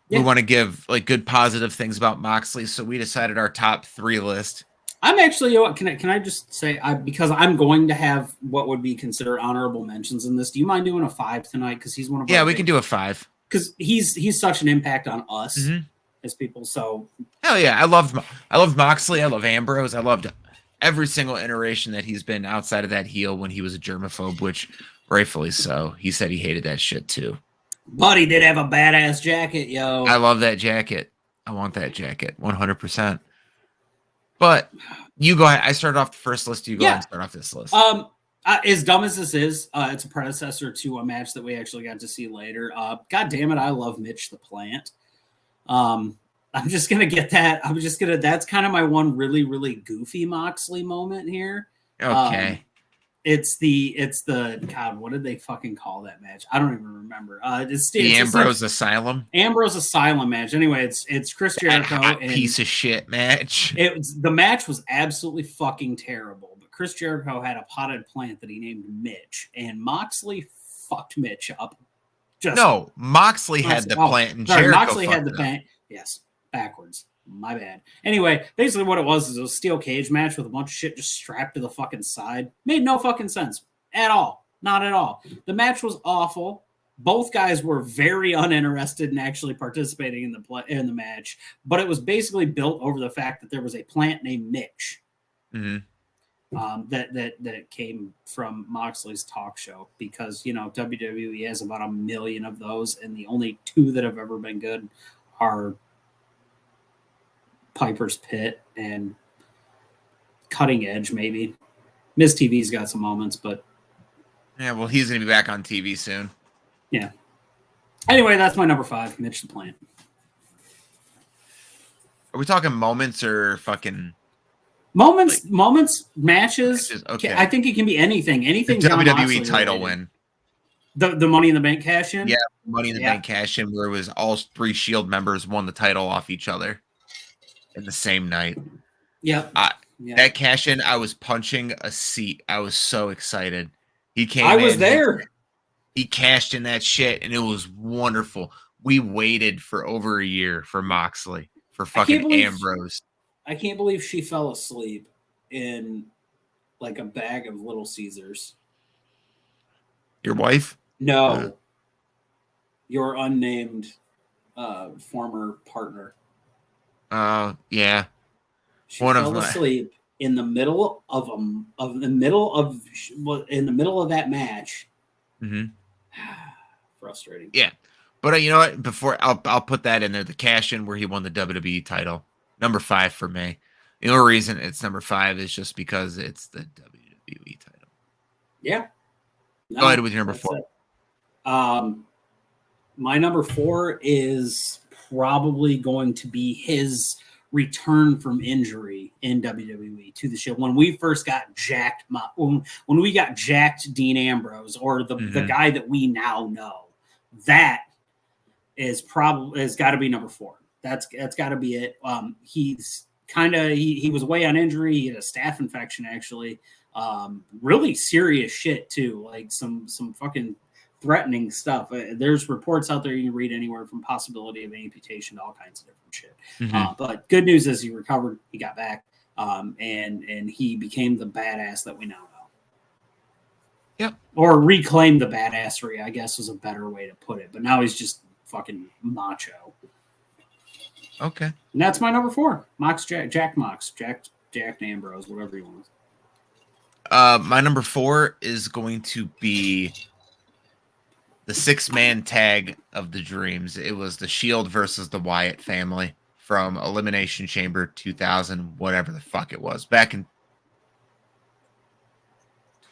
D: Yeah. We want to give good positive things about Moxley. So we decided our top 3 list.
C: I'm actually, can I just say, because I'm going to have what would be considered honorable mentions in this. Do you mind doing a 5 tonight? Because he's one of
D: we can do a 5.
C: Because he's such an impact on us as people. So
D: hell yeah, I loved Moxley. I love Ambrose. I loved every single iteration that he's been outside of that heel when he was a germaphobe, which rightfully so. He said he hated that shit too.
C: But he did have a badass jacket, yo.
D: I love that jacket. I want that jacket 100%. But you go ahead. I started off the first list. You go ahead and start off this list.
C: As dumb as this is, it's a predecessor to a match that we actually got to see later. God damn it, I love Mitch the Plant. I'm just gonna get that. That's kind of my one really, really goofy Moxley moment here.
D: Okay.
C: It's the God, what did they fucking call that match? I don't even remember. It's
D: the Ambrose Asylum.
C: Ambrose Asylum match. Anyway, it's Chris Jericho and
D: piece of shit match.
C: The match was absolutely fucking terrible. But Chris Jericho had a potted plant that he named Mitch, and Moxley fucked Mitch up.
D: Moxley had the plant, and Jericho
C: Moxley had the plant. Yes, backwards. My bad. Anyway, basically what it was a steel cage match with a bunch of shit just strapped to the fucking side. Made no fucking sense at all. Not at all. The match was awful. Both guys were very uninterested in actually participating in the match, but it was basically built over the fact that there was a plant named Mitch.
D: Mm-hmm.
C: That came from Moxley's talk show because WWE has about 1 million of those, and the only 2 that have ever been good are Piper's Pit and Cutting Edge, maybe. Miz TV's got some moments, but
D: yeah, well, he's gonna be back on TV soon.
C: Yeah. Anyway, that's my number 5, Mitch the Plant.
D: Are we talking moments or fucking
C: Moments, matches.
D: Okay.
C: I think it can be anything. Anything.
D: The
C: John
D: WWE
C: Moxley
D: title
C: related.
D: win.
C: The Money in the Bank cash in.
D: Yeah, Money in the Bank cash in, where it was all 3 Shield members won the title off each other in the same night.
C: Yep.
D: That cash in, I was punching a seat. I was so excited. He came.
C: I was there.
D: He cashed in that shit, and it was wonderful. We waited for over a year for Moxley, for fucking Ambrose.
C: I can't believe she fell asleep in like a bag of Little Caesars.
D: Your wife?
C: No. Your unnamed former partner.
D: Yeah.
C: She fell asleep in the middle of that match.
D: Mm-hmm.
C: Frustrating.
D: Yeah. But you know what? Before I'll put that in there, the cash in where he won the WWE title. Number 5 for me. The only reason it's number 5 is just because it's the WWE title.
C: Yeah.
D: No, go ahead with your number 4.
C: My number 4 is probably going to be his return from injury in WWE to the Shield. When we first got jacked, when we got jacked Dean Ambrose, or the guy that we now know, that is probably has got to be number 4. That's got to be it. He's he was away on injury. He had a staph infection, actually. Really serious shit too, like some fucking threatening stuff. There's reports out there you can read anywhere from possibility of amputation to all kinds of different shit. But good news is he recovered, he got back, and he became the badass that we now know.
D: Yep.
C: Or reclaimed the badassery, I guess was a better way to put it. But now he's just fucking macho.
D: Okay.
C: And that's my number 4. Jack Ambrose, whatever you want.
D: My number 4 is going to be the 6-man tag of the Dreams. It was the Shield versus the Wyatt family from Elimination Chamber 2000, whatever the fuck it was, back in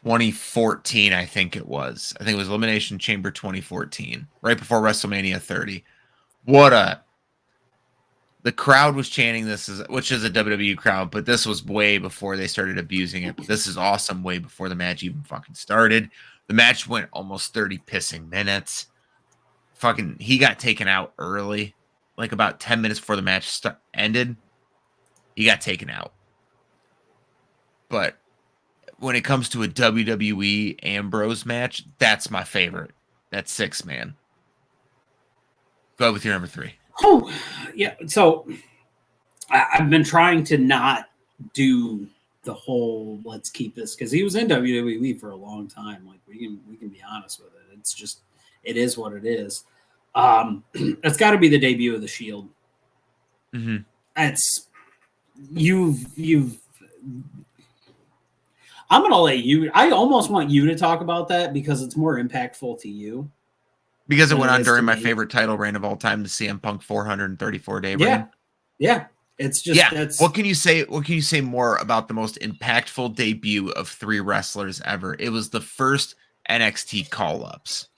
D: 2014. I think it was Elimination Chamber 2014, right before WrestleMania 30. The crowd was chanting this, which is a WWE crowd, but this was way before they started abusing it. But this is awesome, way before the match even fucking started. The match went almost 30 pissing minutes. Fucking, he got taken out early, like about 10 minutes before the match ended. He got taken out. But when it comes to a WWE Ambrose match, that's my favorite. That's 6-man. Go with your number 3.
C: Oh, yeah. So I've been trying to not do the whole let's keep this, because he was in WWE for a long time. Like we can be honest with it. It's just, it is what it is. It's got to be the debut of the Shield.
D: Mm-hmm.
C: It's you've. I'm gonna let you. I almost want you to talk about that because it's more impactful to you.
D: Because it went on during my favorite title reign of all time, the CM Punk 434-day reign.
C: Yeah. It's just
D: What can you say more about the most impactful debut of 3 wrestlers ever? It was the first NXT call-ups.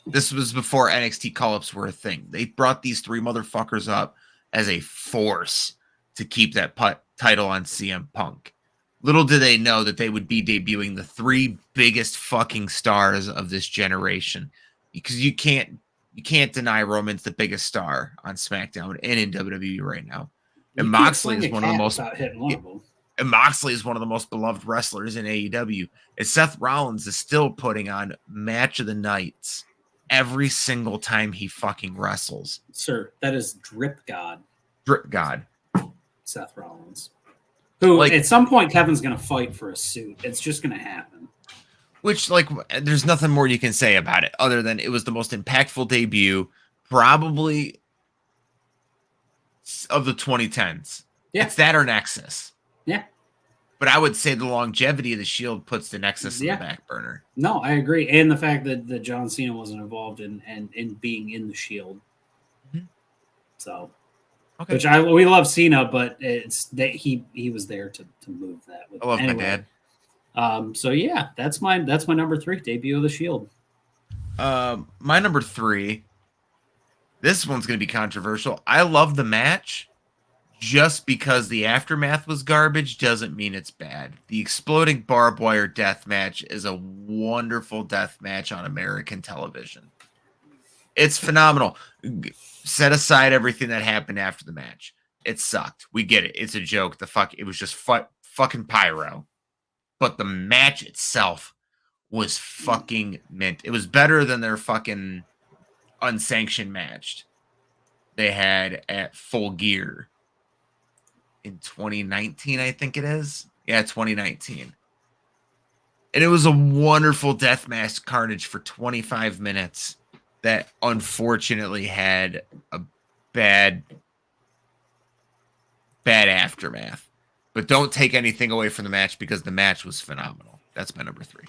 D: This was before NXT call-ups were a thing. They brought these 3 motherfuckers up as a force to keep that title on CM Punk. Little did they know that they would be debuting the 3 biggest fucking stars of this generation. Because you can't deny Roman's the biggest star on SmackDown and in WWE right now. And Moxley is one of the most and Moxley is one of the most beloved wrestlers in AEW. And Seth Rollins is still putting on match of the nights every single time he fucking wrestles.
C: Sir, that is Drip God.
D: Drip God.
C: Seth Rollins. Who at some point Kevin's gonna fight for a suit. It's just gonna happen.
D: Which, like, there's nothing more you can say about it other than it was the most impactful debut probably of the 2010s.
C: Yeah.
D: It's that or Nexus.
C: Yeah.
D: But I would say the longevity of the Shield puts the Nexus in the back burner.
C: No, I agree. And the fact that John Cena wasn't involved in being in the Shield.
D: Mm-hmm.
C: So,
D: okay.
C: Which we love Cena, but it's that he was there to move that.
D: I love my dad.
C: So yeah, that's my number 3, debut of the Shield.
D: My number 3, this one's going to be controversial. I love the match, just because the aftermath was garbage doesn't mean it's bad. The exploding barbed wire death match is a wonderful death match on American television. It's phenomenal. Set aside everything that happened after the match. It sucked. We get it. It's a joke. It was just fucking pyro. But the match itself was fucking mint. It was better than their fucking unsanctioned match they had at Full Gear in 2019, I think it is. Yeah, 2019. And it was a wonderful deathmatch carnage for 25 minutes that unfortunately had a bad aftermath. But don't take anything away from the match because the match was phenomenal. That's my number 3.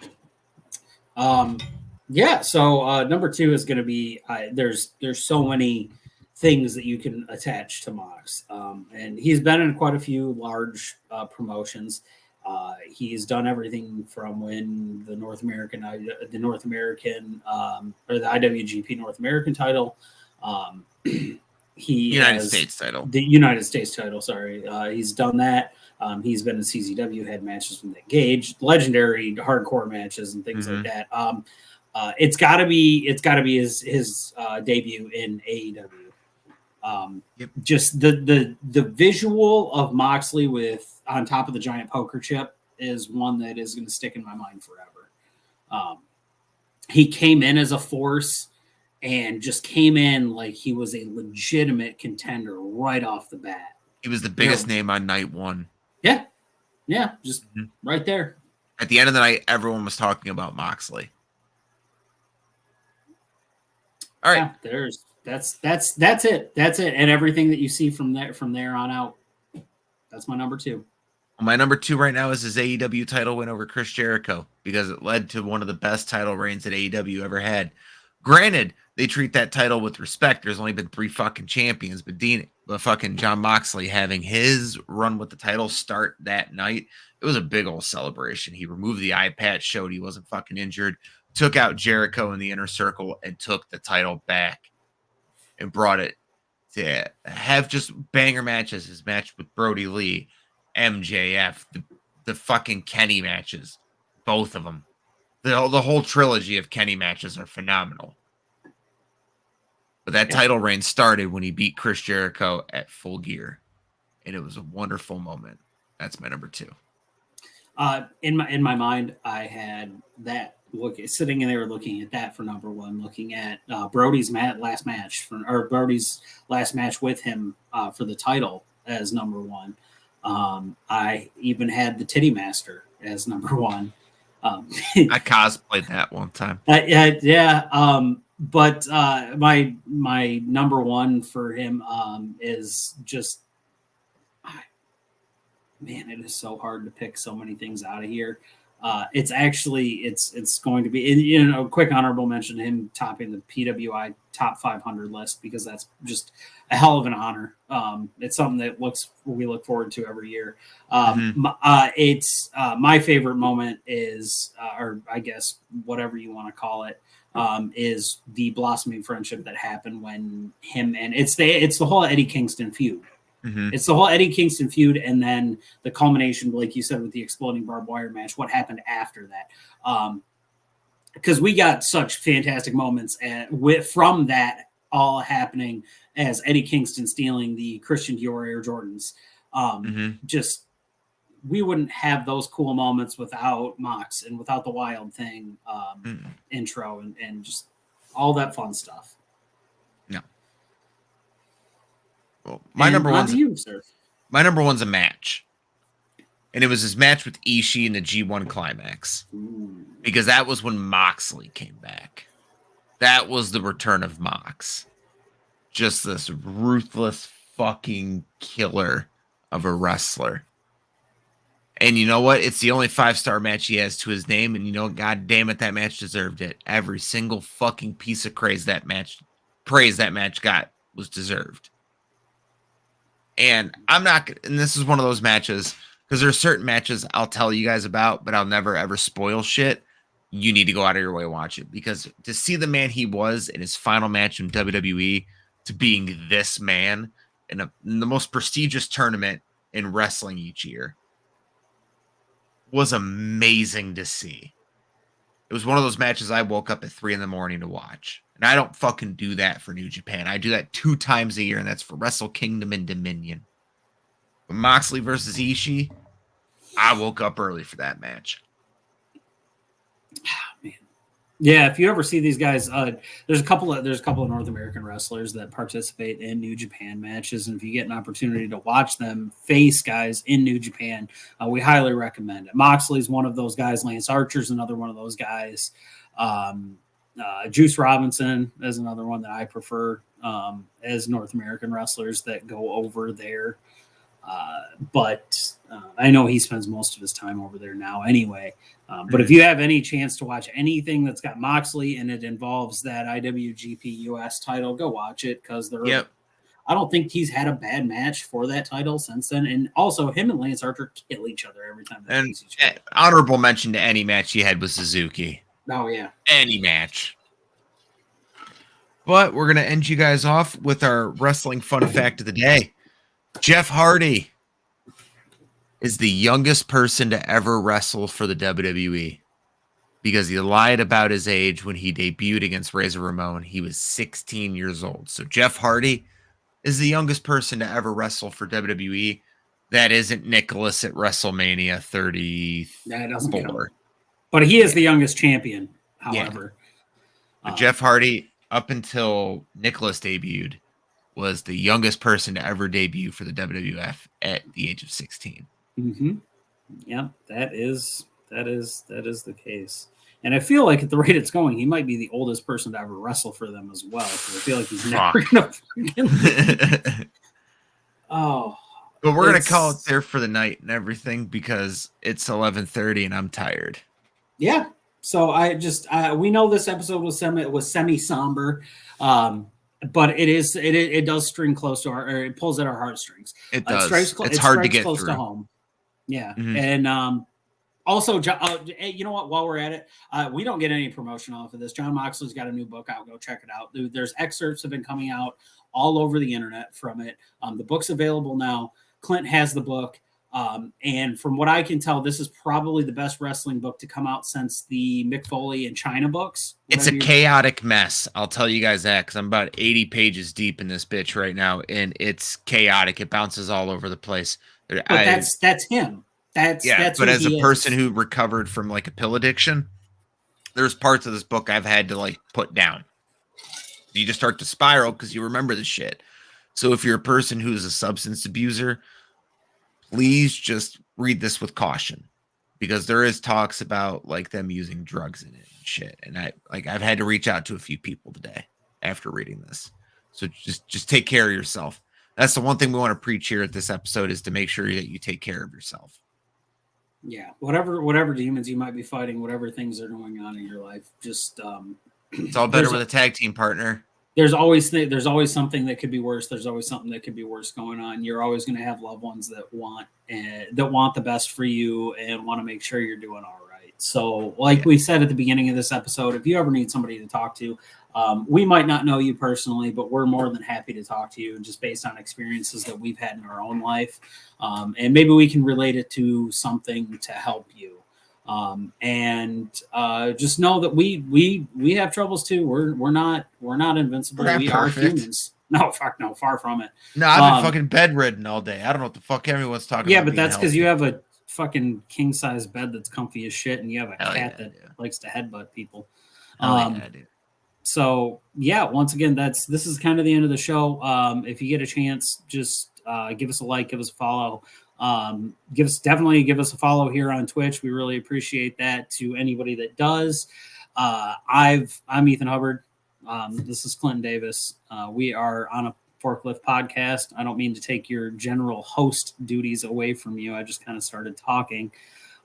C: Yeah, so number 2 is going to be there's so many things that you can attach to Mox, and he's been in quite a few large promotions. He's done everything from win the North American or the IWGP North American title.
D: United States title.
C: The United States title, sorry. He's done that. He's been in CZW, had matches with Nick Gage, legendary hardcore matches and things like that. It's gotta be his debut in AEW. Just the visual of Moxley with on top of the giant poker chip is one that is going to stick in my mind forever. He came in as a force and just came in like he was a legitimate contender right off the bat.
D: He was the biggest name on night 1.
C: Yeah, just right there.
D: At the end of the night, everyone was talking about Moxley. All right,
C: that's it. That's it, and everything that you see from there on out. That's my number 2.
D: My number 2 right now is his AEW title win over Chris Jericho because it led to one of the best title reigns that AEW ever had. Granted, they treat that title with respect. There's only been 3 fucking champions, but fucking Jon Moxley having his run with the title start that night, it was a big old celebration. He removed the eye patch, showed he wasn't fucking injured, took out Jericho in the inner circle, and took the title back and brought it to have just banger matches. His match with Brody Lee, MJF, the fucking Kenny matches, both of them. The whole trilogy of Kenny matches are phenomenal. But that title reign started when he beat Chris Jericho at Full Gear, and it was a wonderful moment. That's my number 2.
C: In my mind, I had that sitting in there looking at that for number 1, looking at Brody's last match with him for the title as number 1. I even had the Titty Master as number 1.
D: I cosplayed that one time.
C: But my number 1 for him is just, man, it is so hard to pick so many things out of here. It's going to be, a quick honorable mention to him topping the PWI top 500 list because that's just a hell of an honor. It's something that we look forward to every year. It's my favorite moment is, or I guess whatever you want to call it, is the blossoming friendship that happened when him and it's the whole Eddie Kingston feud. It's the whole Eddie Kingston feud, and then the culmination, like you said, with the exploding barbed wire match. What happened after that? Because we got such fantastic moments from that all happening as Eddie Kingston stealing the Christian Dior Air Jordans. Just we wouldn't have those cool moments without Mox and without the Wild Thing intro and just all that fun stuff.
D: No. Well, my number one's a match. And it was his match with Ishii in the G1 Climax. Because that was when Moxley came back. That was the return of Mox. Just this ruthless fucking killer of a wrestler. And you know what? It's the only 5-star match he has to his name. And you know, God damn it, that match deserved it. Every single fucking piece of praise that match got was deserved. And and this is one of those matches, because there are certain matches I'll tell you guys about, but I'll never ever spoil shit. You need to go out of your way and watch it, because to see the man he was in his final match in WWE to being this man in the most prestigious tournament in wrestling each year was amazing to see. It was one of those matches I woke up at 3 a.m. to watch. And I don't fucking do that for New Japan. I do that 2 times a year, and that's for Wrestle Kingdom and Dominion. But Moxley versus Ishii, I woke up early for that match.
C: Man. Yeah, if you ever see these guys, there's a couple of North American wrestlers that participate in New Japan matches, and if you get an opportunity to watch them face guys in New Japan, we highly recommend it. Moxley's one of those guys. Lance Archer's another one of those guys. Juice Robinson is another one that I prefer as North American wrestlers that go over there. But I know he spends most of his time over there now anyway. But if you have any chance to watch anything that's got Moxley and it involves that IWGP US title, go watch it, because I don't think he's had a bad match for that title since then. And also, him and Lance Archer kill each other every time they face each other.
D: Honorable mention to any match he had with Suzuki.
C: Oh, yeah.
D: Any match. But we're going to end you guys off with our wrestling fun fact of the day. Jeff Hardy is the youngest person to ever wrestle for the WWE because he lied about his age when he debuted against Razor Ramon. He was 16 years old. So Jeff Hardy is the youngest person to ever wrestle for WWE. That isn't Nicholas at WrestleMania 34.
C: That doesn't get him. But he is the youngest champion, however.
D: Yeah. Jeff Hardy, up until Nicholas debuted, was the youngest person to ever debut for the WWF at the age of 16.
C: Mm-hmm. Yeah, that is the case. And I feel like at the rate it's going, he might be the oldest person to ever wrestle for them as well. Because I feel like he's never going to Oh.
D: But we're going to call it there for the night and everything because it's 11:30 and I'm tired.
C: Yeah. So we know this episode was semi somber. But it does string close to it pulls at our heartstrings.
D: It does. It's hard to get close to home.
C: Yeah. Mm-hmm. And also, you know what? While we're at it, we don't get any promotion off of this. John Moxley's got a new book out. Go check it out. There's excerpts have been coming out all over the internet from it. The book's available now. Clint has the book. And from what I can tell, this is probably the best wrestling book to come out since the Mick Foley and China books.
D: It's a chaotic mess. I'll tell you guys that because I'm about 80 pages deep in this bitch right now, and it's chaotic. It bounces all over the place.
C: But that's him. That's
D: but as a person who recovered from like a pill addiction, there's parts of this book I've had to like put down. You just start to spiral because you remember the shit. So if you're a person who's a substance abuser, please just read this with caution because there is talks about like them using drugs in it and shit. And I've had to reach out to a few people today after reading this. So just take care of yourself. That's the one thing we want to preach here at this episode is to make sure that you take care of yourself.
C: Yeah. Whatever demons you might be fighting, whatever things are going on in your life, just,
D: it's all better with a tag team partner.
C: There's always something that could be worse. There's always something that could be worse going on. You're always going to have loved ones that want the best for you and want to make sure you're doing all right. So like we said at the beginning of this episode, if you ever need somebody to talk to, we might not know you personally, but we're more than happy to talk to you just based on experiences that we've had in our own life. And maybe we can relate it to something to help you. Just know that we have troubles too. We're not invincible. We are humans. No, fuck no, far from it.
D: No, I've been fucking bedridden all day. I don't know what the fuck everyone's talking about.
C: Yeah, but that's because you have a fucking king size bed that's comfy as shit, and you have a cat that likes to headbutt people. So yeah, once again, this is kind of the end of the show. If you get a chance, just give us a like, give us a follow. Give us a follow here on Twitch. We really appreciate that to anybody that does. I'm Ethan Hubbard. This is Clinton Davis. We are on a Forklift podcast. I don't mean to take your general host duties away from you. I just kind of started talking.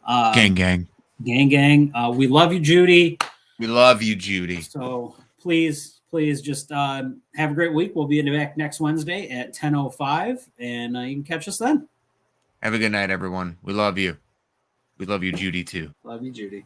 D: Gang.
C: We love you, Judy.
D: We love you, Judy.
C: So please just have a great week. We'll be back next Wednesday at 10:05, and you can catch us then.
D: Have a good night, everyone. We love you. We love you, Judy, too.
C: Love you, Judy.